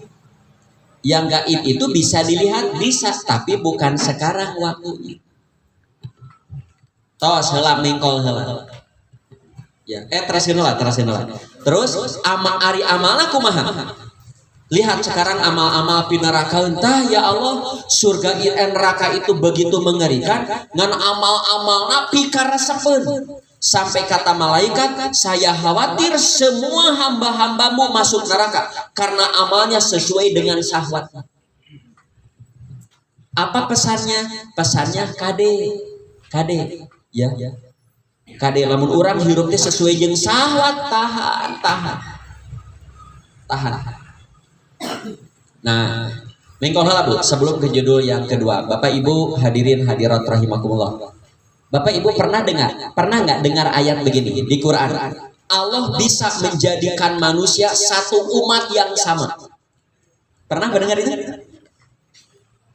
Yang gaib itu bisa dilihat, bisa, tapi bukan sekarang waktunya. Tos heula mengkol heula. Ya, terasin heula. Terus ari amalna kumaha? Lihat sekarang amal-amal pinaraka entah ya Allah, surga dan neraka itu begitu mengerikan, ngan amal-amalna pikaresepeun. Sampai kata malaikat, saya khawatir semua hamba-hambamu masuk neraka karena amalnya sesuai dengan syahwat. Apa pesannya? Pesannya kade, ya. Kade lamun urang hirup teh sesuai jeung syahwat, tahan. Nah, mengkol heula Bu, sebelum ke judul yang kedua. Bapak Ibu hadirin hadirat rahimakumullah. Bapak Ibu pernah nggak dengar ayat begini di Quran? Allah bisa menjadikan manusia satu umat yang sama. Pernah mendengar itu?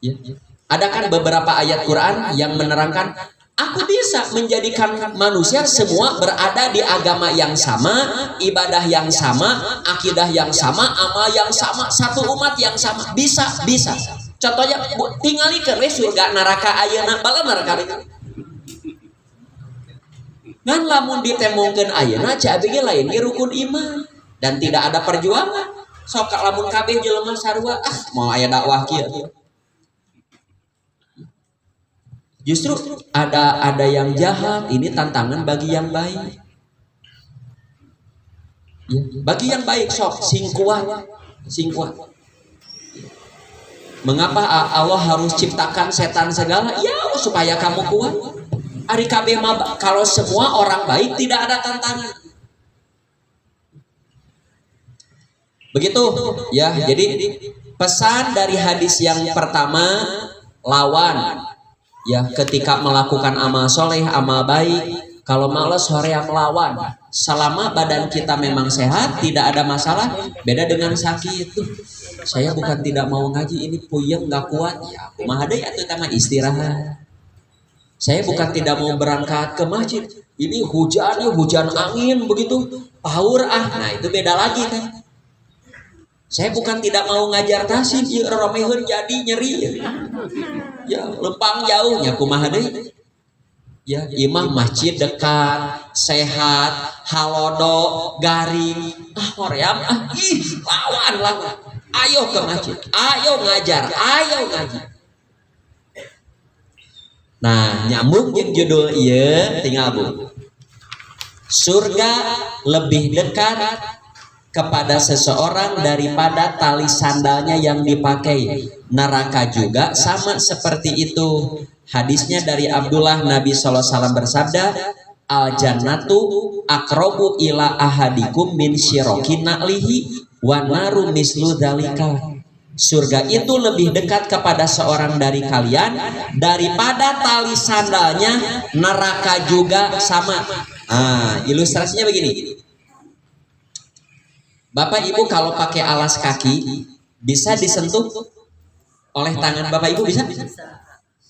Ya. Ada kan beberapa ayat Quran yang menerangkan, aku bisa menjadikan manusia semua berada di agama yang sama, ibadah yang sama, akidah yang sama, amal yang sama, satu umat yang sama. Bisa. Contohnya, tingalikeun we surga neraka ayeuna, bala neraka itu. Ngan lamun ditemongkeun ayeuna ca abdi ge lain ge rukun iman dan tidak ada perjuangan. Sok lamun kabeh jelema sarua mau aya dakwah kieu. Justru ada yang jahat, ini tantangan bagi yang baik. Ya, bagi yang baik sok sing kuat. Mengapa Allah harus ciptakan setan segala? Ya supaya kamu kuat. Ari kabeh mah kalau semua orang baik tidak ada tantangan. Begitu ya. Jadi pesan dari hadis yang pertama, lawan ya ketika melakukan amal soleh, amal baik. Kalau malas hoream melawan. Selama badan kita memang sehat, tidak ada masalah. Beda dengan sakit. Saya bukan tidak mau ngaji, ini puyeng nggak kuat. Ya, kumaha deui atuh teh istirahat. Saya bukan tidak mau berangkat ke masjid. Ini hujan angin begitu, power Nah itu beda lagi kan. Saya bukan tidak mau ngajar tasbih, ieu romeheun jadi nyeri. Ya lempang jauhnya kumaha deui. Ya imam masjid dekat, sehat, halodo, garing. Hoream lawan. Ayo ke masjid, ayo ngajar, ayo ngaji. Nah, nyambung jeung judul ieu tinggal Bu. Surga lebih dekat kepada seseorang daripada tali sandalnya yang dipakai. Neraka juga sama seperti itu. Hadisnya dari Abdullah, Nabi SAW bersabda, al-jannatu aqrabu ila ahadikum min syiraki na'lihi wa naru mislu dzalika. Surga itu lebih dekat kepada seorang dari kalian daripada tali sandalnya. Neraka juga sama. Ilustrasinya begini. Bapak Ibu kalau pakai alas kaki bisa disentuh oleh tangan Bapak Ibu, bisa?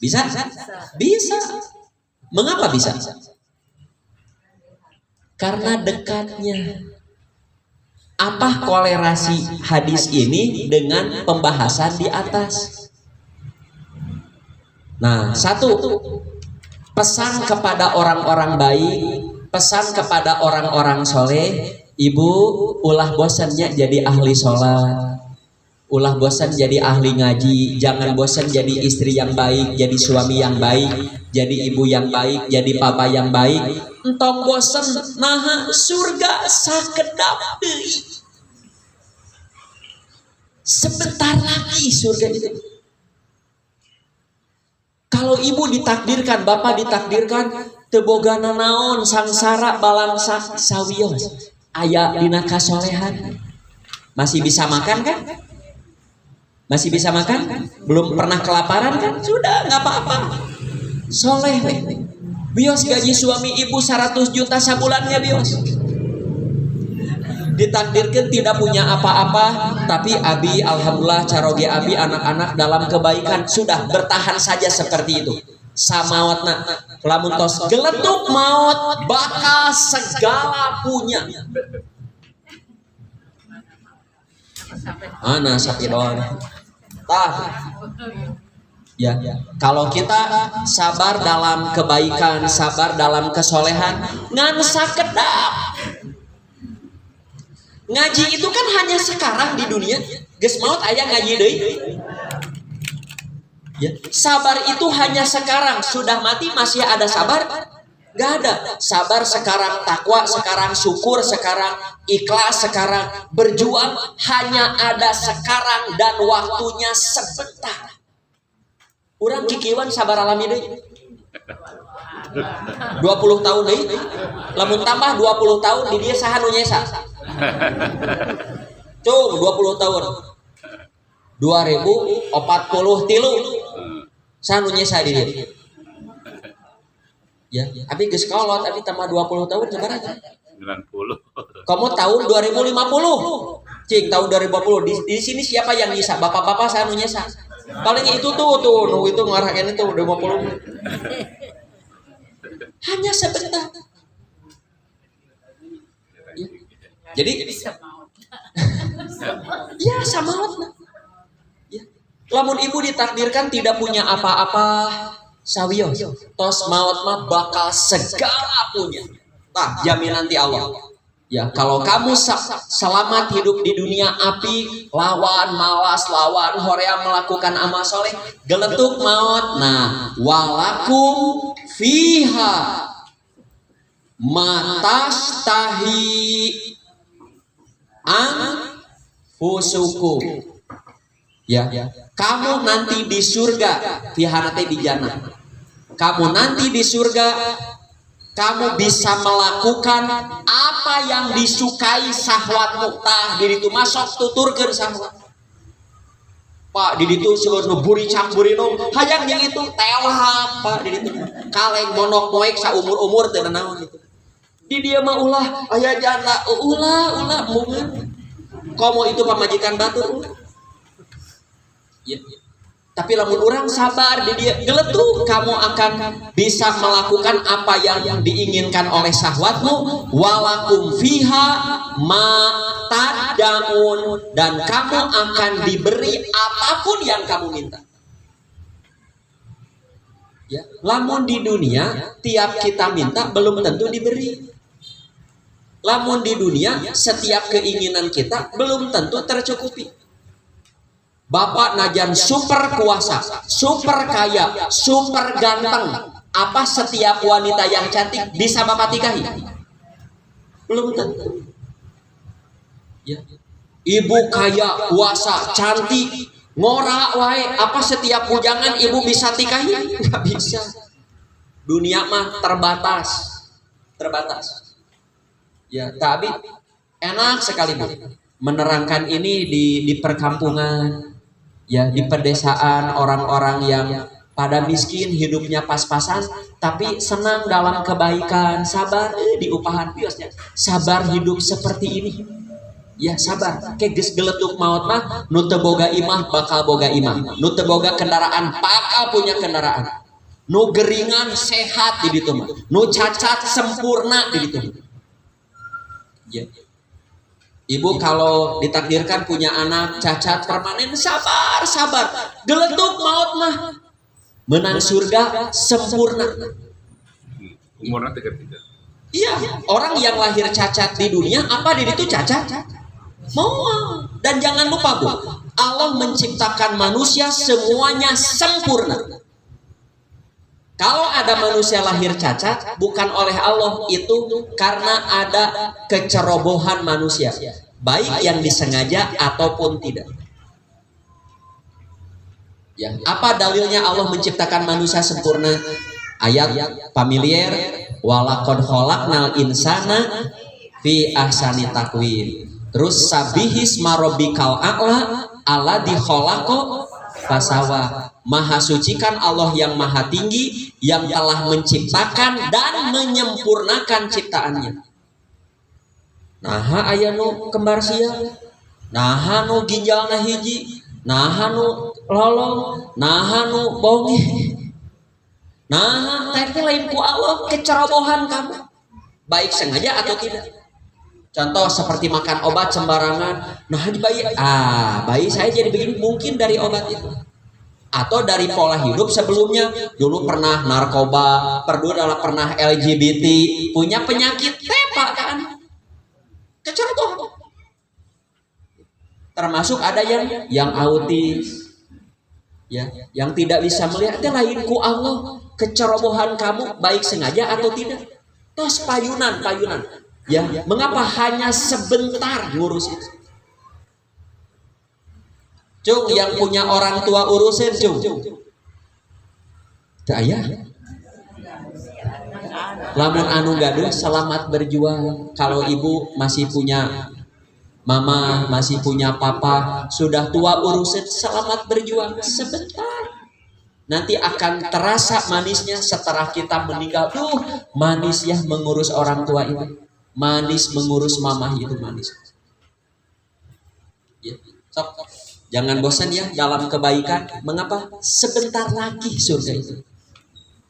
Bisa. Mengapa bisa? Karena dekatnya. Apa kolerasi hadis ini dengan pembahasan di atas? Nah, satu, pesan kepada orang-orang baik, pesan kepada orang-orang soleh. Ibu, ulah bosannya jadi ahli sholat, ulah bosan jadi ahli ngaji, jangan bosan jadi istri yang baik, jadi suami yang baik, jadi ibu yang baik, jadi papa yang baik. Entong bosan, nah surga sakedap deui. Sebentar lagi surga itu. Kalau ibu ditakdirkan, bapak ditakdirkan, tebogana naon sangsara balang sawios, aya dina kasolehan. Masih bisa makan kan? Masih bisa makan? Belum pernah kelaparan kan? Sudah, nggak apa-apa. Soleh, bios gaji suami ibu 100 juta sabulannya bios. Ditakdirkan tidak punya apa-apa, tapi abi alhamdulillah caroge abi anak-anak dalam kebaikan, sudah bertahan saja seperti itu. Samawatna lamun tos geletuk maut bakal segala punya. Ana sapidon. Tah. Ya, kalau kita sabar dalam kebaikan, sabar dalam kesolehan, ngan sakedap. Ngaji itu kan hanya sekarang di dunia. Geus maut aya ngaji deui. Ya, sabar itu hanya sekarang, sudah mati masih ada sabar? Gak ada. Sabar sekarang, takwa sekarang, syukur sekarang, ikhlas sekarang, berjuang hanya ada sekarang dan waktunya sebentar. Urang kikiwan sabar alami deui. 20 tahun deui. Lamun tambah 20 tahun di dieu saha nu nyesa? Cung 20 tahun. 2043. Saha nu nyesa di dieu? Ya, abi geus kolot, abi tambah 20 tahun sabaraha? 90. Kamu tahun 2050. Cing tahun 2050. Di sini siapa yang nyesa? Bapak-bapak saha nu nyesa? Paling itu tuh nu itu ngarahin itu 50. Hanya sebentar. Ya. Jadi ya sama ya. Lamun ibu ditakdirkan tidak punya apa-apa, sawios tos maut mah bakal segala punya. Tah jaminan ti Allah. Ya, kalau kamu selamat hidup di dunia api, lawan malas, lawan horea melakukan amal soleh, geletuk maut. Nah, walakum fiha matastahi anfusukum. Ya, kamu nanti di surga, fiha nanti di jannah. Kamu nanti di surga, kamu bisa melakukan apa yang disukai syahwatmu. Tah di ditu masuk tuturkeun syahwat. Pak di ditu seueur buri campuri nu hayang yang itu tewah Pak di ditu. Kaleng monok moek saumur-umur teu naon gitu. Di dieu mah ulah aya janda ulah mungeun. Komo itu pamajikan batur. Ya. Tapi lamun orang sabar di dia geletuk, kamu akan bisa melakukan apa yang diinginkan oleh syahwatmu. Walakum fiha ma tad'un, dan kamu akan diberi apapun yang kamu minta. Ya, lamun di dunia tiap kita minta belum tentu diberi. Lamun di dunia setiap keinginan kita belum tentu tercukupi. Bapak najan super kuasa, super kaya, super ganteng. Apa setiap wanita yang cantik bisa Bapak nikahi? Belum tentu. Ya. Ibu kaya, kuasa, cantik, ngorak wae. Apa setiap bujangan ibu bisa nikahi? Nggak bisa. Dunia mah terbatas. Ya, tapi enak sekali Bu menerangkan ini di perkampungan. Ya, di pedesaan orang-orang yang pada miskin hidupnya pas-pasan tapi senang dalam kebaikan, sabar di upahan biosnya. Sabar hidup seperti ini. Ya, sabar. Ke geus geletuk maut mah nu teu boga imah bakal boga imah. Nu teu boga kendaraan bakal punya kendaraan. Nu geringan sehat di ditu mah. Nu cacat sempurna di ditu. Ya. Ibu kalau ditakdirkan punya anak cacat permanen, sabar. Geletuk maut mah menang surga sempurna. Umurnya 33. Iya, orang yang lahir cacat di dunia apa di itu cacat? Mau. Dan jangan lupa Bu, Allah menciptakan manusia semuanya sempurna. Kalau ada manusia lahir cacat, bukan oleh Allah, itu karena ada kecerobohan manusia, baik yang disengaja ataupun tidak. Ya, apa dalilnya Allah menciptakan manusia sempurna? Ayat familiar, walaqad khalaqnal insana fi ahsani taqwim. Terus sabihis marobikal a'la alladzi khalaqa fasawa. Maha sucikan Allah yang maha tinggi yang telah menciptakan dan menyempurnakan ciptaannya. Nah aya nu kembar sia, nah nu ginjalna hiji, nah nu lolong, nah nu bongi. Nah, teh lain ku Allah kecerobohan kamu. Baik sengaja atau tidak. Contoh seperti makan obat sembarangan. Nah, bayi saya jadi begini mungkin dari obat itu. Atau dari pola hidup sebelumnya, dulu pernah narkoba, pernah LGBT, punya penyakit tepa kan. Kecerobohan. Termasuk ada yang autis. Ya, yang tidak bisa melihat itu lain ku Allah. Kecerobohan kamu baik sengaja atau tidak. Tos payunan. Ya, mengapa hanya sebentar ngurus itu? Cung, yang punya orang tua urusin, Cung. Daya. Lamun anu gaduh selamat berjuang. Kalau ibu masih punya mama, masih punya papa, sudah tua urusin, selamat berjuang sebentar. Nanti akan terasa manisnya setelah kita meninggal. Manis ya mengurus orang tua itu. Manis mengurus mamah itu manis. Ya. Sok. Jangan bosan ya dalam kebaikan. Mengapa? Sebentar lagi surga itu.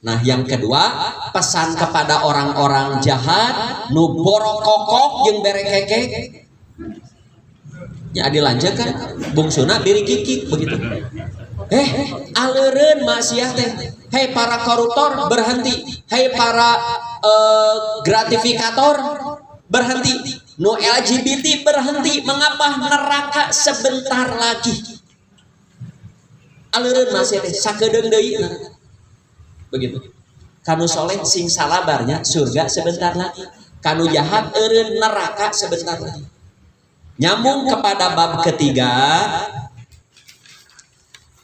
Nah, yang kedua, pesan kepada orang-orang jahat, nu borokokok jeung berekeke. Ya dilanjutkan, bungsuna diri kikik begitu. Aleureun maksiat teh. Hei para koruptor berhenti. Hei para gratifikator berhenti. No LGBT berhenti. Mengapa? Neraka sebentar lagi. Aleureun maksiat teh sakedeung deui neraka. Begitu. Kanu soleh sing salabarnya surga sebentar lagi. Kanu jahat eureun neraka sebentar lagi. Nyambung kepada bab ketiga.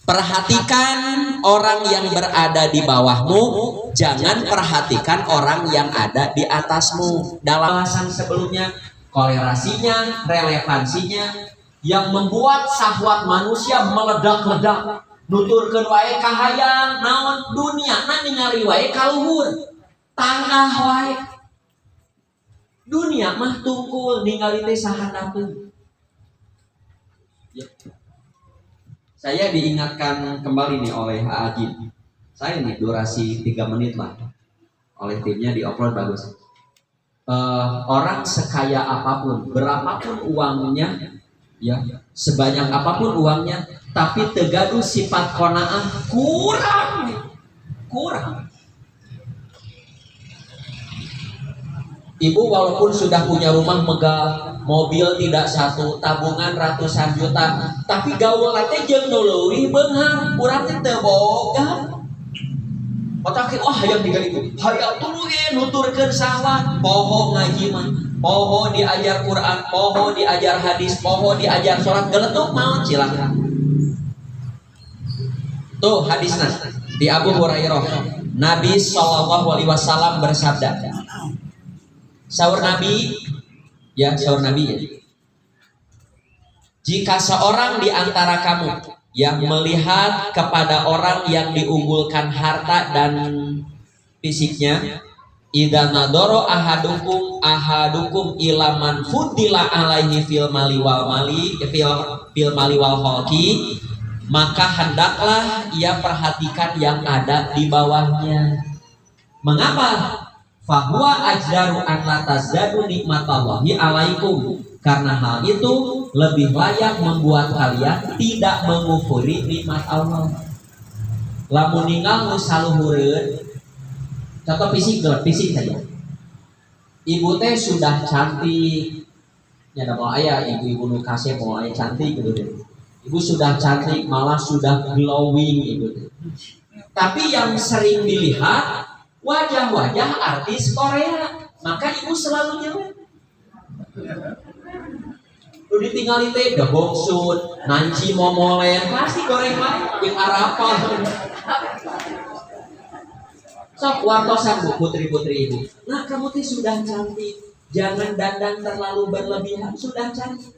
Perhatikan orang yang berada di bawahmu, jangan perhatikan orang yang ada di atasmu. Dalam bahasan sebelumnya, kolerasinya, relevansinya, yang membuat syahwat manusia meledak-ledak. Nuturkeun wae kahayang, naon dunia na ningali wae kaluhur, tangah wae. Dunia mah tungkul ningali teh sahandapeun. Ya. Saya diingatkan kembali nih oleh Haji. Saya nih durasi 3 menit lah. Oleh timnya di-upload bagus. Orang sekaya apapun, berapapun uangnya, ya, sebanyak apapun uangnya, tapi tegaduh sifat qanaah kurang. Ibu walaupun sudah punya rumah megah, mobil tidak satu, tabungan ratusan juta, tapi gaul teh jeung nu leuwih beunghar, urang teh teu boga. Otak hayang digali ibu, hayang tuluy nuturkeun sahwat, poho ngaji mah, poho diajar Quran, poho diajar hadis, poho diajar salat, geletuk maot cilaka. Tuh hadisna di Abu Hurairah, Nabi sallallahu alaihi wasallam bersabda. Sahur Nabi ya. Jika seorang di antara kamu yang melihat kepada orang yang diunggulkan harta dan fisiknya, idza nadoro ahadukum ila man fudila alaihi fil mali wal holki, maka hendaklah ia perhatikan yang ada di bawahnya. Mengapa? Fahuwa ajdaru an la tazdadu nikmatallahi alaikum, karena hal itu lebih layak membuat kalian tidak mengufuri nikmat Allah. Lamun ninggal nu saluhureun, contoh fisik saja. Ibu teh sudah cantik, nya mau aya ibu nu kasih mau aya cantik gitu deh. Ibu sudah cantik, malah sudah glowing ibu teh. Tapi yang sering dilihat wajah-wajah artis Korea, maka ibu selalu nyewek. Lu ditinggalin teh da bongsut, nanci momolen, pasti goreng mah yang Arapa. Sok wartosan bu putri-putri ibu. Nah kamu teh sudah cantik, jangan dandan terlalu berlebihan, sudah cantik.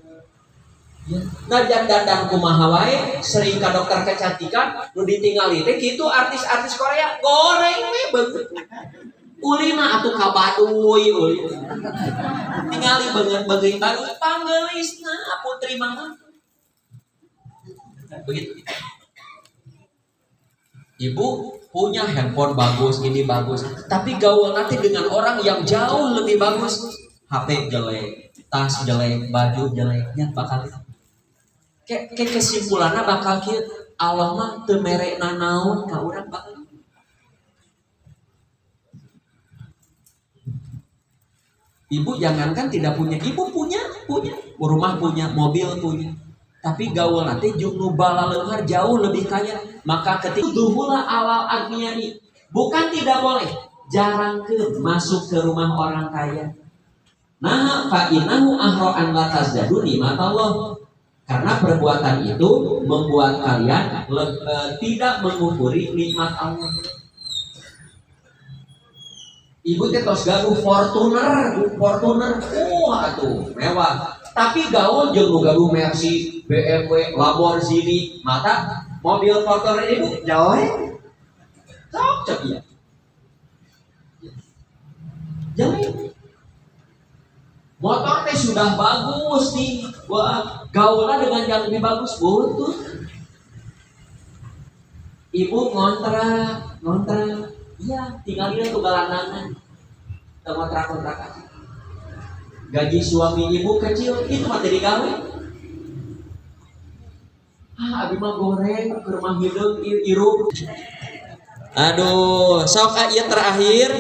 Ya. Nah jangan dandan kumaha wae, sering ka dokter kecantikan, nu ditinggali teh kitu artis-artis Korea goreng we beungeut. Uli mah atuh ka Baduy uli. Tingali beungeut Baduy panggeulisna putri mama. Begitu. Ibu punya handphone bagus, ini bagus, tapi gaul nanti dengan orang yang jauh lebih bagus, HP jelek, tas jelek, baju jeleknya bakal kayak kesimpulannya bakal kieu, Allah mah teu merekna naon ka urang bakal. Ibu jangankan tidak punya, ibu punya, rumah punya, mobil punya. Tapi gaul nanti jeung bala leunghar jauh lebih kaya. Maka ketika duhula awal agniani, bukan tidak boleh, jarangkeun masuk ke rumah orang kaya. Nah, fa innahu ahra an la tazdadu nikmatallah. Karena perbuatan itu membuat kalian tidak mengumpuri nikmat Allah. Ibu teh tos gaduh Fortuner, atuh mewah. Tapi gaul jeung gaduh Mercy, BMW, Lamborghini, mata mobil Fortuner ibu jauh. Cocok ya. Jauh. Motor teh sudah bagus nih, wah gaulnya dengan yang lebih bagus betul. Ibu ngontrak, iya tinggalnya tuh galanangan, kontrak-kontrakan. Gaji suami ibu kecil, itu mah jadi gawe. Abi mah goreng ke rumah hidung irup. Aduh, sok ayat terakhir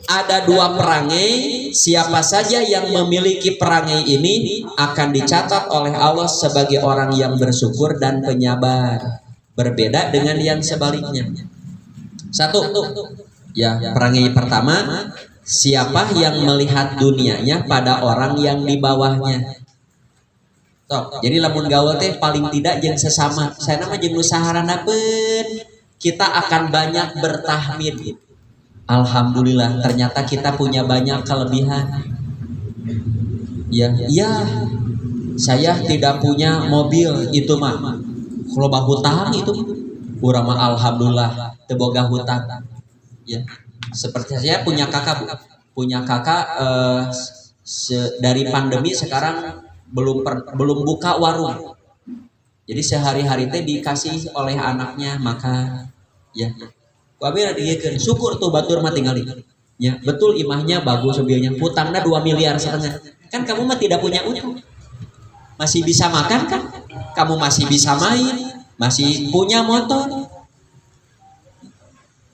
ada 2 perangai. Siapa saja yang memiliki perangai ini akan dicatat oleh Allah sebagai orang yang bersyukur dan penyabar. Berbeda dengan yang sebaliknya. 1. Ya, perangai pertama, siapa yang melihat dunianya pada orang yang di bawahnya. Sok, jadi lamun gaul teh paling tidak jeung sesama. Saya nama jeung nu saharanapeun. Kita akan banyak bertahmid. Alhamdulillah, ternyata kita punya banyak kelebihan. Ya, saya tidak punya mobil itu mah. Loba hutang itu, urang mah alhamdulillah teu boga hutang. Ya, seperti saya punya kakak, dari pandemi sekarang belum buka warung. Jadi sehari-hari teh dikasih oleh anaknya makan, ya. Wabira diekeun syukur tuh batur mah tinggali. Ya, betul imahnya bagus mobilnya, hutangnya 2,5 miliar. Kan kamu mah tidak punya utang. Masih bisa makan kan? Kamu masih bisa main, masih punya motor.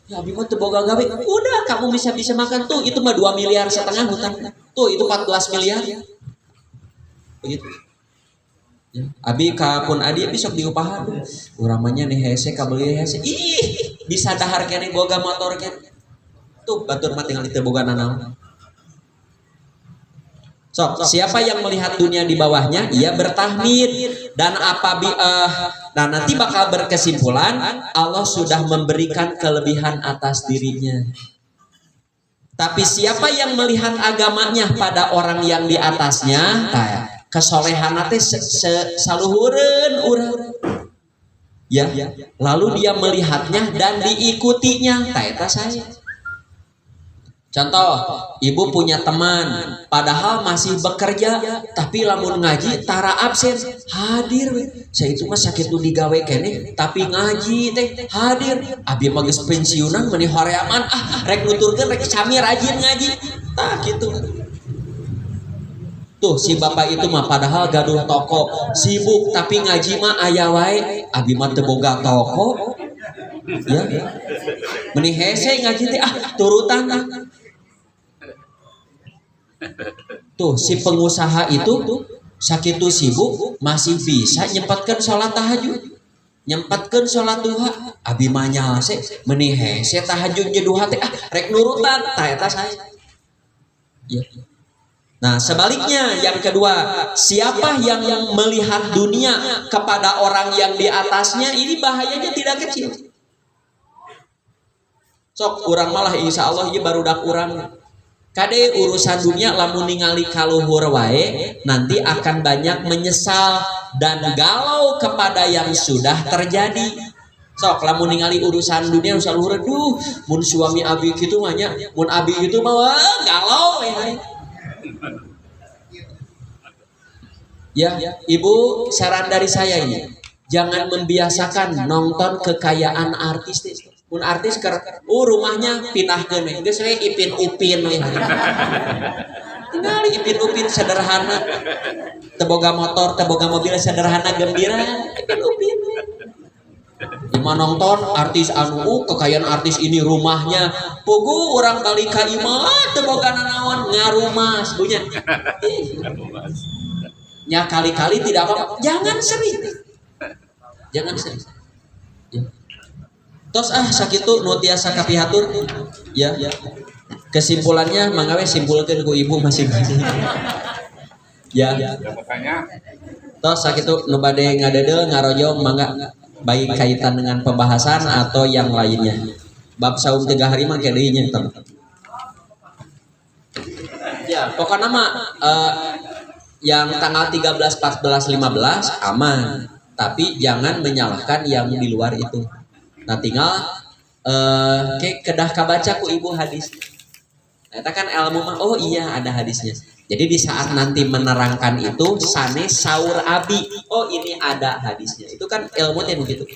Ya abi mah teu boga gawe. Udah kamu bisa makan tuh, itu mah 2,5 miliar hutang. Tuh itu 14 miliar. Begitu. Ya. Abi kapun adi besok diupahan uramanya nih hese kabeli hese bisa dahar kene boga motor kene tuh batur mah tinggal teu boga nanaon. Siapa yang melihat dunia di bawahnya ia bertahmid dan dan nanti bakal berkesimpulan Allah sudah memberikan kelebihan atas dirinya. Tapi siapa yang melihat agamanya pada orang yang di atasnya, kesolehan teh saluhureun urang. Ya, lalu dia melihatnya dan diikutinya, eta saya. Contoh, ibu punya teman padahal masih bekerja tapi lamun ngaji tara absen, hadir we. Saya itu mah sakit nu digawe keneh tapi ngaji teh hadir. Abi mah geus pensiunan meuni horeaman rek nuturkeun rek sami rajin ngaji. Tah kitu. Tuh si bapak itu mah padahal gaduh toko, sibuk tapi ngaji mah aya wae. Abi mah teu boga toko. Ya. Meni hese ngaji teh turutan. Tuh si pengusaha itu sakitu sibuk masih bisa nyempatkeun salat tahajud. Nyempatkeun salat duha. Abi mah nyaase meni hese tahajud jeung duha teh rek nurutan tah eta saya. Ya. Nah sebaliknya yang kedua, siapa yang melihat dunia kepada orang yang di atasnya, ini bahayanya tidak kecil. Sok urang malah insya Allah ini barudak urang. Kade urusan dunia lamun ningali kaluhur wae nanti akan banyak menyesal dan galau kepada yang sudah terjadi. Sok lamun ningali urusan dunia urusan luhur, duh mun suami abi kitu mah nya, mun abi itu mah galau we. Ya, ibu saran dari saya ini, jangan membiasakan nonton kekayaan artis. Mun artis rumahnya pinahkeun we. Geus we Ipin Upin we. Tinggal Ipin Upin sederhana. Teu boga motor, teu boga mobil sederhana gembira. Ipin Upin. Ima nonton artis anu kekayaan artis ini rumahnya pugu orang balik ka imah teu boga nanaon ngarumas punya. Nya kali-kali tidak apa-apa. Jangan sering. Jangan sering. Ya. Tos sakitu nu tiasa kapihatur ya. Kesimpulannya mangga we simpulkeun ku ibu masing-masing. Ya. Tos sakitu nu bade ngadedel ngarojong mangga baik kaitan dengan pembahasan atau yang lainnya. Bab saum 3 hari mah deui nya teman. Ya, pokoknya mah yang tanggal 13, 14, 15 aman, tapi jangan menyalahkan yang di luar itu. Nah tinggal kedah kabaca ku ibu hadis. Eta kan ilmu mah oh iya ada hadisnya. Jadi di saat nanti menerangkan itu sane saur abi. Oh ini ada hadisnya. Itu kan ilmu teh begitu.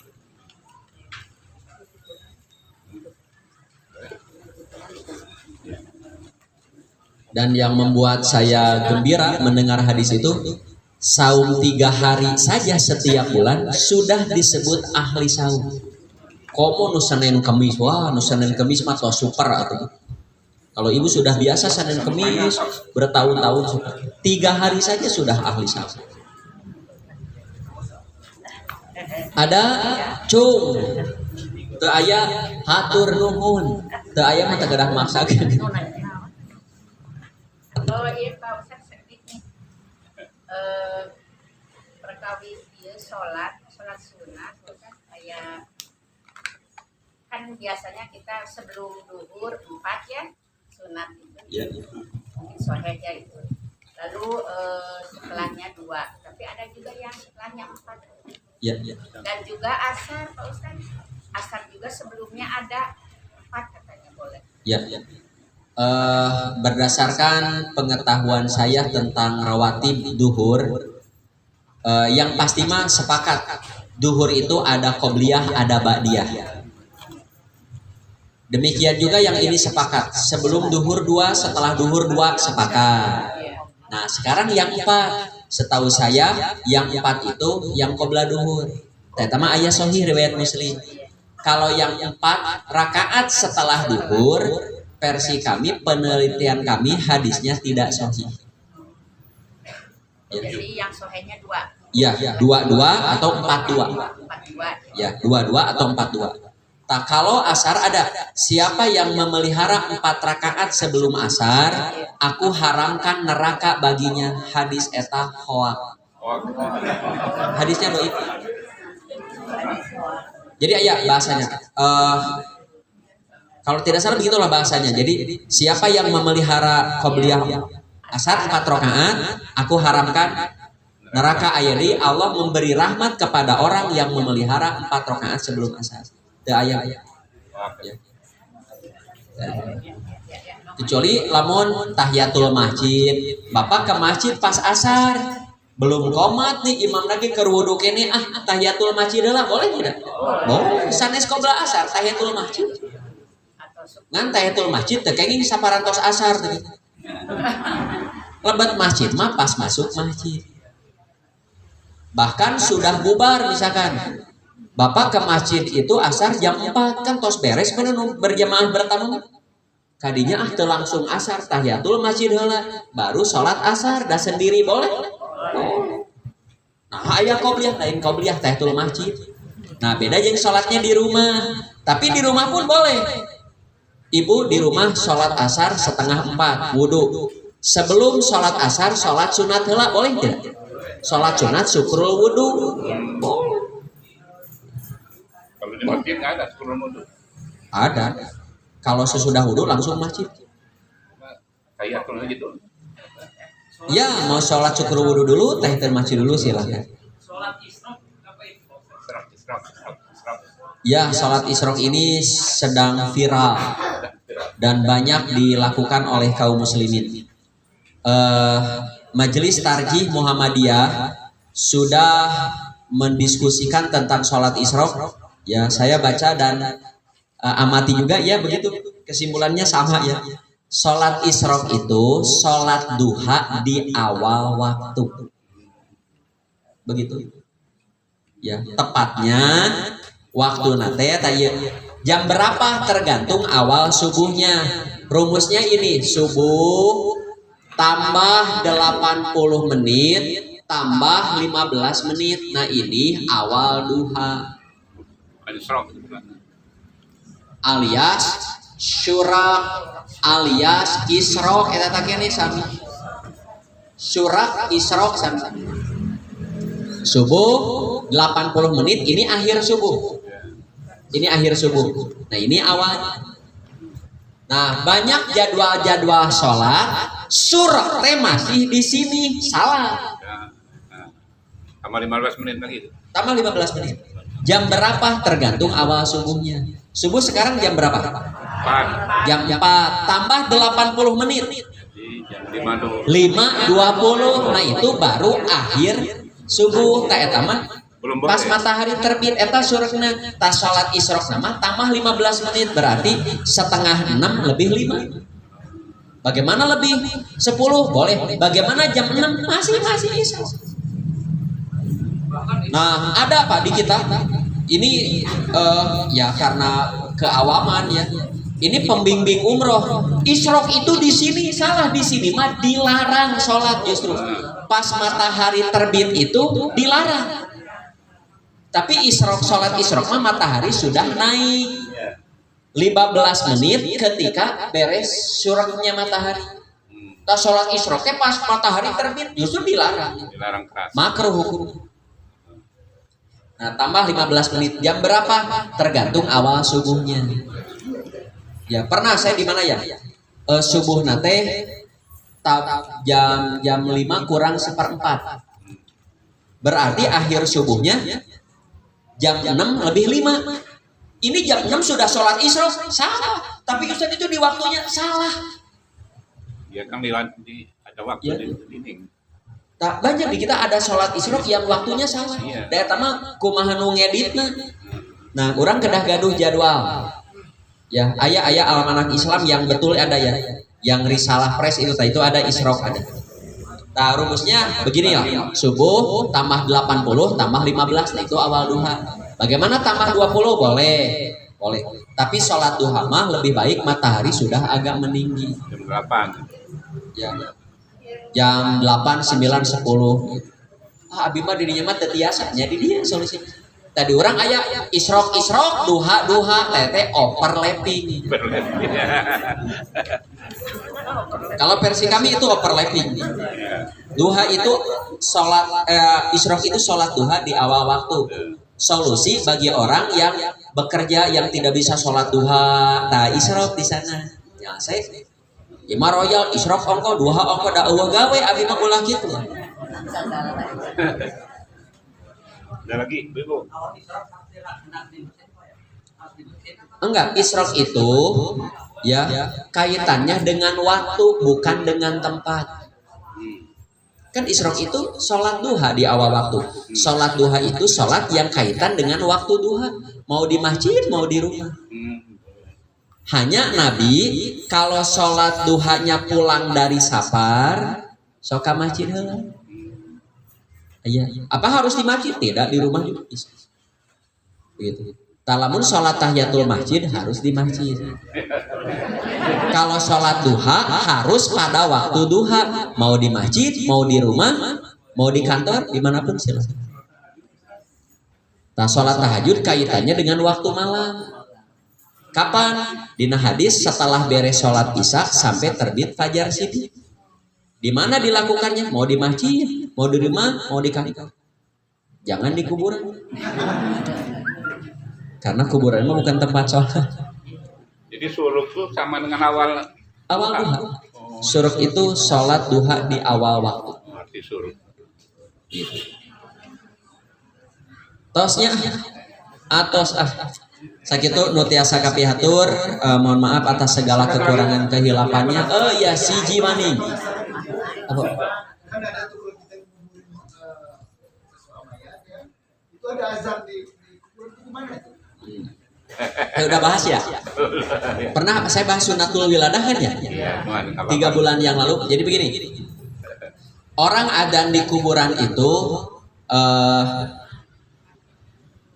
Dan yang membuat saya gembira mendengar hadis itu saum 3 hari saja setiap bulan sudah disebut ahli saum. Komo nu Senin Kemis, wah nu Senin Kemis mah super atuh. Kalau ibu sudah biasa Senin Kemis bertahun-tahun super. 3 hari saja sudah ahli saum. Ada cung, teu aya hatur nuhun, teu aya mah teu gadah maksakeun. Oh iya Pak Ustaz sedikit nih perkawis dia sholat sunat kan kayak kan biasanya kita sebelum duhur 4 ya sunat itu mungkin sohnya itu lalu setelahnya 2 tapi ada juga yang setelahnya 4 dan juga asar Pak Ustaz asar juga sebelumnya ada 4 katanya boleh berdasarkan pengetahuan saya tentang rawatib duhur, yang pasti mah sepakat duhur itu ada qobliyah, ada ba'diyah. Demikian juga yang ini sepakat sebelum duhur 2, setelah duhur 2 sepakat. Nah sekarang yang 4, setahu saya yang 4 itu yang qobla duhur. Eta mah aya sahih riwayat Muslim. Kalau yang 4 rakaat setelah duhur versi kami, penelitian kami hadisnya tidak sahih. Jadi yang sohenya 2. Iya, 22 atau 42. 42. Ya, 22 atau 42. Tak kalau asar ada, siapa yang memelihara 4 rakaat sebelum asar, aku haramkan neraka baginya. Hadis eta hoak. Hadisnya doib. Jadi ayat bahasanya. Kalau tidak salah begitulah bahasanya. Jadi siapa yang memelihara qobliyah asar 4 rakaat, aku haramkan neraka ayat. Allah memberi rahmat kepada orang yang memelihara 4 rakaat sebelum asar. Teu aya. Ya. Kecuali lamun tahiyatul masjid, Bapak ke masjid pas asar, belum qomat nih imam lagi keur wudu kene tahiyatul masjid heula boleh tidak? Boleh. Sanes qobla asar tahiyatul masjid. Ngan tahiyatul masjid teh kenging saparantos asar teh. Lebat masjid mah pas masuk masjid. Bahkan sudah bubar misalkan. Bapak ke masjid itu asar jam 4 kan tos beres berjamaah bertamu. Kadinya teu langsung asar tahiyatul masjid heula, baru salat asar da sendiri boleh? Boleh. Nah, aya qobliyah lain qobliyah tahiyatul masjid. Nah, beda jeung salatnya di rumah. Tapi di rumah pun boleh. Ibu di rumah sholat asar setengah 4 wudu. Sebelum sholat asar sholat sunat heula boleh tidak? Sholat sunat syukrul wudu. Boleh. Kalau di masjid nggak ada syukrul wudu. Ada. Kalau sesudah wudu langsung masjid. Kayak kalau gitu. Ya mau sholat syukrul wudu dulu, tahiyatul masjid dulu silakan. Sholat isyraq apa itu? Isyraq. Ya, salat isyraq ini sedang viral dan banyak dilakukan oleh kaum muslimin. Majelis Tarjih Muhammadiyah sudah mendiskusikan tentang salat isyraq. Ya, saya baca dan amati juga ya begitu. Kesimpulannya sama ya. Sholat isyraq itu sholat duha di awal waktu. Begitu. Ya, tepatnya waktu nate tanya jam berapa tergantung awal subuhnya. Rumusnya ini, subuh tambah 80 menit tambah 15 menit. Nah, ini awal duha. Isyraq. Alias syuraq alias isyraq eta teh kene sami. Syuraq isyraq sami. Subuh 80 menit ini akhir subuh. Ini akhir subuh. Nah, ini awal. Nah, banyak jadwal-jadwal sholat syuraq teh masih di sini. Salah. Tambah 15 menit lagi. Tambah 15 menit. Jam berapa tergantung awal subuhnya. Subuh sekarang jam berapa? 4. Jam 4 tambah 80 menit. Jadi jam 5 dulu. 5.20. Nah, itu baru akhir subuh. Ta eta mah Belum pas boleh. matahari terbit eta syuraqna. Ta salat isyraq nama tambah 15 menit berarti setengah 6 lebih 5. Bagaimana lebih 10? Boleh. Bagaimana jam 6? Masih isyraq. Nah, ada Pak di kita. Ini ya karena keawaman ya. Ini pembimbing umroh. Isyraq itu di sini salah, di sini mah dilarang sholat justru. Pas matahari terbit itu dilarang. Tapi isyraq sholat isyraq mah matahari sudah naik 15 menit ketika beres syuraqnya matahari. Nah, sholat isyraq pas matahari terbit justru dilarang. Dilarang keras. Makruh hukum. Nah, tambah 15 menit. Jam berapa? Tergantung awal subuhnya. Ya, pernah saya di mana ya? Subuh nate jam 5 kurang 1/4. Berarti akhir subuhnya jam 6 lebih 5. Ini jam 6 sudah sholat isyraq. Salah. Tapi Ustaz itu di waktunya salah. Ya kan ada waktu Ya. di dinding. Tak banyak di kita ada sholat isyraq yang waktunya salah. Iya. Daya tama kumaha nu ngeditna. Nah, orang kedah gaduh jadwal. Ya, ayah almanak Islam yang betul ada ya. Yang risalah press itu itu ada isyraq ada. Nah, rumusnya begini ya. Subuh tambah 80 tambah 15 nah itu awal duha. Bagaimana tambah 20? Boleh. Boleh. Tapi sholat duha mah lebih baik matahari sudah agak meninggi. Jam 8. Ya. Jam 8, 9, 10. Abi mah dirinya mah teu tiasa nya di dia solusi. Tadi orang aya isyraq, duha, tete overlapping. Kalau versi kami itu overlapping. Duha itu salat isyraq itu salat duha di awal waktu. Solusi bagi orang yang bekerja yang tidak bisa sholat duha, nah isyraq di sana. Ya saya Ima royal isyraq ongko duha ongko da eueuh gawe abi mah ulah kitu. Ada lagi, Ibu. Enggak, isyraq itu ya kaitannya dengan waktu bukan dengan tempat. Kan isyraq itu sholat duha di awal waktu. Sholat duha itu sholat yang kaitan dengan waktu duha. Mau di masjid, mau di rumah. Hanya Nabi kalau sholat duhanya pulang dari safar, sok ka masjid heula. Iya. Apa harus di masjid? Tidak, di rumah juga bisa. Begitu. Talamun sholat tahiyatul masjid harus di masjid. Kalau sholat duha harus pada waktu duha. Mau di masjid, mau di rumah, mau di kantor, dimanapun silakan. Nah, sholat tahajud kaitannya dengan waktu malam. Kapan? Dina hadis setelah beres sholat isya sampai terbit fajar sidik. Di mana dilakukannya? Mau di masjid, mau di rumah, mau di kantor. Jangan di kuburan. Karena kuburan itu bukan tempat sholat. Jadi suruh itu sama dengan awal Duha. Syuruk itu sholat duha di awal waktu. Arti suruh. Tosnya atos sakitu nu tiasa kapihatur, mohon maaf atas segala kekurangan kehilafannya. Ya siji maning. Apa? Kan ada tuh kalau kita ngomongin sesuatu ya, itu ada azan di kubur itu gimana tuh? Udah bahas ya? Pernah saya bahas sunatul wiladah kan ya? Iya, mohon, apa-apa. 3 bulan yang lalu. Jadi begini, orang adzan di kuburan itu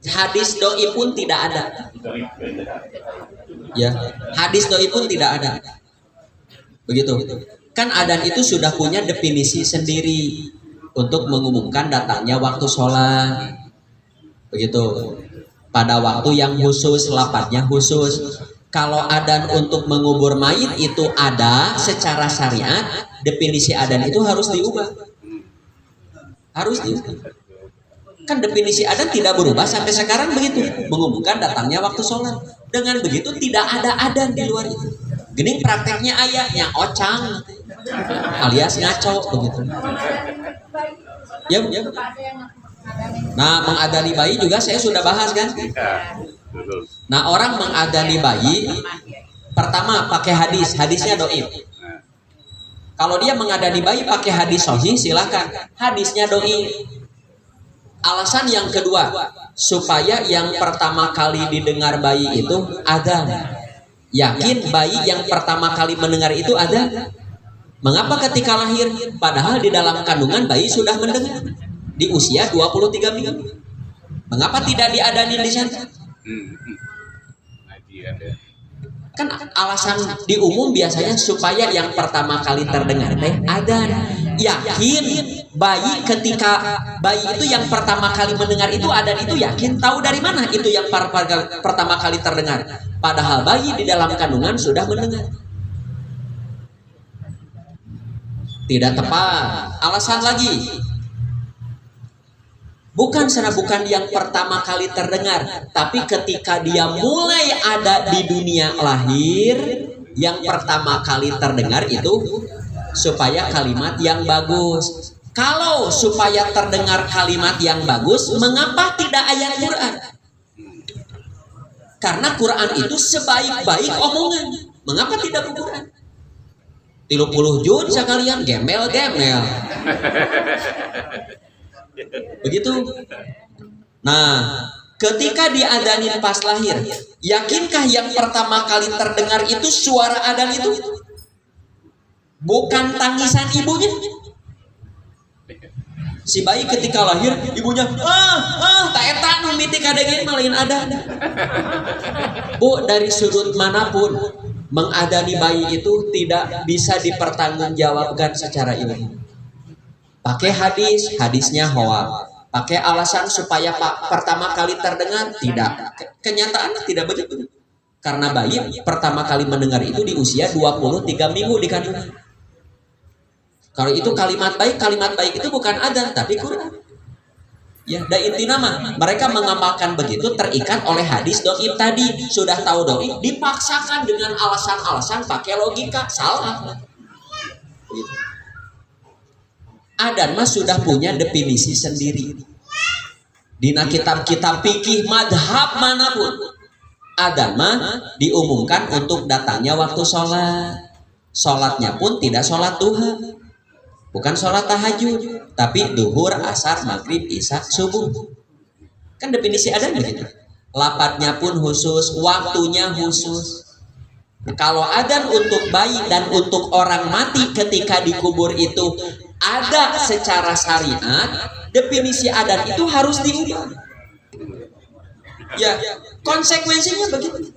hadis doi pun tidak ada. Ya, hadis doi pun tidak ada. Begitu. Kan adzan itu sudah punya definisi sendiri untuk mengumumkan datangnya waktu sholat. Begitu. Pada waktu yang khusus, lafadznya khusus. Kalau adzan untuk mengubur mayit itu ada secara syariat, definisi adzan itu harus diubah. Harus diubah. Kan definisi adzan tidak berubah sampai sekarang begitu. Mengumumkan datangnya waktu sholat. Dengan begitu tidak ada adzan di luar itu. Gini prakteknya ayahnya ocang alias ngaco begitu. Ya. Nah, mengadani bayi juga saya sudah bahas kan. Iya, betul. Nah, orang mengadani bayi pertama pakai hadis, hadisnya doib. Nah, Kalau dia mengadani bayi pakai hadis sahih silakan, hadisnya doib. Alasan yang kedua, supaya yang pertama kali didengar bayi itu adzan. Yakin bayi yang pertama kali mendengar itu adzan? Mengapa ketika lahir? Padahal di dalam kandungan bayi sudah mendengar. Di usia 23 minggu. Mengapa tidak diadanin di sana? Ngaji ada. Kan alasan di umum biasanya supaya yang pertama kali terdengar teh adzan. Yakin bayi ketika bayi itu yang pertama kali mendengar itu adzan itu yakin tahu dari mana itu yang pertama kali terdengar. Padahal bayi di dalam kandungan sudah mendengar. Tidak tepat. Alasan lagi. Bukan yang pertama kali terdengar, tapi ketika dia mulai ada di dunia lahir, yang pertama kali terdengar itu supaya kalimat yang bagus. Kalau supaya terdengar kalimat yang bagus, mengapa tidak ayat Quran? Karena Quran itu sebaik-baik omongan. Mengapa tidak Quran? 30 juz sekalian gemel-gemel. Begitu. Nah, ketika diadanin pas lahir, yakinkah yang pertama kali terdengar itu suara adzan itu bukan tangisan ibunya? Si bayi ketika lahir, ibunya tak eta nu miti kadenge malain adzan. Bu, dari sudut manapun mengadani bayi itu tidak bisa dipertanggungjawabkan secara ilmu. Pakai hadis, hadisnya hoak. Pakai alasan supaya pertama kali terdengar, tidak. Kenyataannya tidak begitu. Karena bayi pertama kali mendengar itu di usia 23 minggu di kandungan. Kalau itu kalimat baik itu bukan adzan tapi Quran. Ya, dan inti nama mereka mengamalkan begitu terikat oleh hadis doib tadi. Sudah tahu doib, dipaksakan dengan alasan-alasan pakai logika, salah. Gitu. Adzan mah sudah punya definisi sendiri. Dina kitab-kitab fikih madhab manapun, adzan mah diumumkan untuk datangnya waktu sholat. Sholatnya pun tidak sholat duha, bukan sholat tahajud, tapi duhur, asar, maghrib, isya, subuh. Kan definisi adzan begitu. Lafadznya pun khusus, waktunya khusus. Kalau adzan untuk bayi dan untuk orang mati ketika dikubur itu ada secara syariat, definisi adzan itu harus diubah. Ya, konsekuensinya begitu.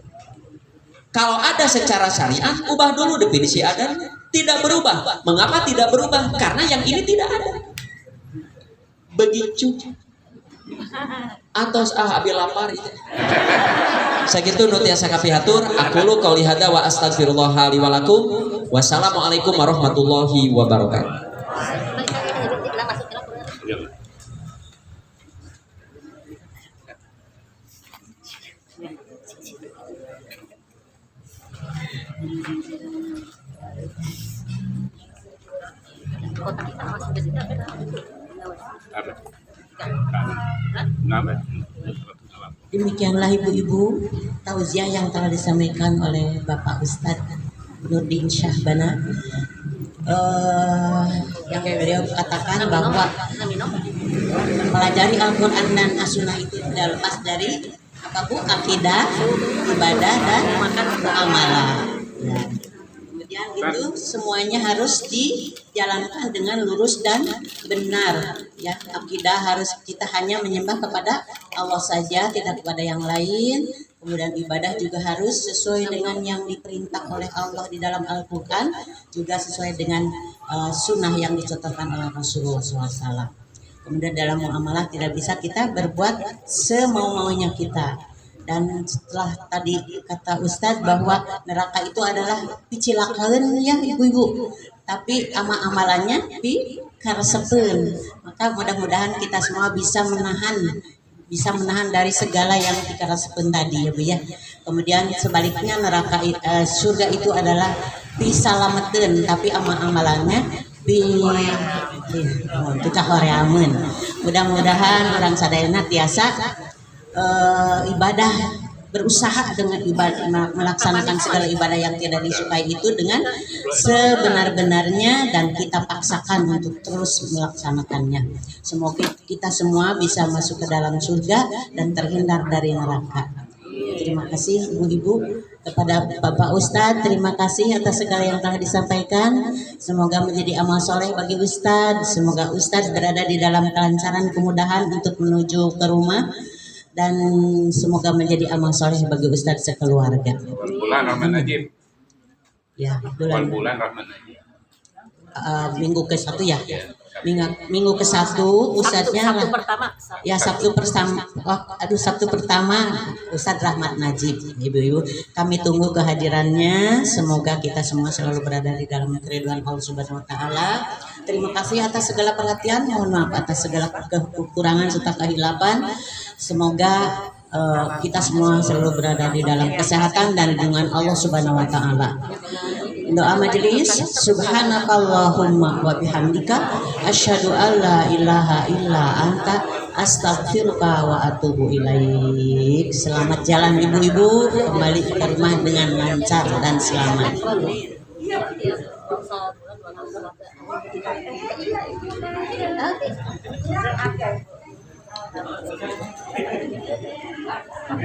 Kalau ada secara syariat, ubah dulu definisi adzan. Tidak berubah. Mengapa tidak berubah? Karena yang ini tidak ada. Begitu. Atos abi lapar. Sakitu nu tiasa kapihatur, aqulu qouli hadza wa astaghfirullah li wa lakum. Wassalamualaikum warahmatullahi wabarakatuh. Demikianlah ibu-ibu tauziah yang telah disampaikan oleh Bapak Ustadz Nurdin Syahbana. Yang beliau katakan bahwa mempelajari Al-Quran dan As-Sunnah itu tidak lepas dari apa Bu? Akidah, ibadah dan muamalah. Ya. Kemudian itu semuanya harus dijalankan dengan lurus dan benar. Ya, akidah harus kita hanya menyembah kepada Allah saja, tidak kepada yang lain. Kemudian ibadah juga harus sesuai dengan yang diperintah oleh Allah di dalam Al-Quran, juga sesuai dengan sunnah yang dicontohkan oleh Rasulullah SAW. Kemudian dalam muamalah tidak bisa kita berbuat semau-maunya kita. Dan setelah tadi kata Ustadz bahwa neraka itu adalah dicilakan ya ibu-ibu, tapi amalannya dikaresepeun. Maka mudah-mudahan kita semua bisa menahan dari segala yang dikaresepeun tadi ya Bu ya. Kemudian sebaliknya surga itu adalah disalameteun, tapi amalannya kita horeamun. Mudah-mudahan orang sadayana tiasa ibadah, berusaha dengan ibadah, melaksanakan segala ibadah yang tidak disukai itu dengan sebenar-benarnya, dan kita paksakan untuk terus melaksanakannya. Semoga kita semua bisa masuk ke dalam surga dan terhindar dari neraka. Terima kasih ibu-ibu. Kepada Bapak Ustadz, terima kasih atas segala yang telah disampaikan. Semoga menjadi amal soleh bagi Ustadz. Semoga Ustadz berada di dalam kelancaran, kemudahan untuk menuju ke rumah. Dan semoga menjadi amal soleh bagi Ustadz sekeluarga. Bulan Rahman Najib. Ya, Bulan Rahman Najib. Minggu ke-1 ya. Minggu ke-1 Ustadznya Sabtu pertama Ustadz Rahmat Najib. Ibu-ibu, kami tunggu kehadirannya. Semoga kita semua selalu berada di dalam keridhaan Allah Subhanahu wa taala. Terima kasih atas segala perhatian, mohon maaf atas segala kekurangan serta kehilapan. Semoga kita semua selalu berada di dalam kesehatan dan lindungan Allah Subhanahu wa taala. Doa majelis, subhanakallahumma wa bihamdika asyhadu an la ilaha illa anta astaghfiruka wa atubu ilaik. Selamat jalan ibu-ibu, kembali ke rumah dengan lancar dan selamat.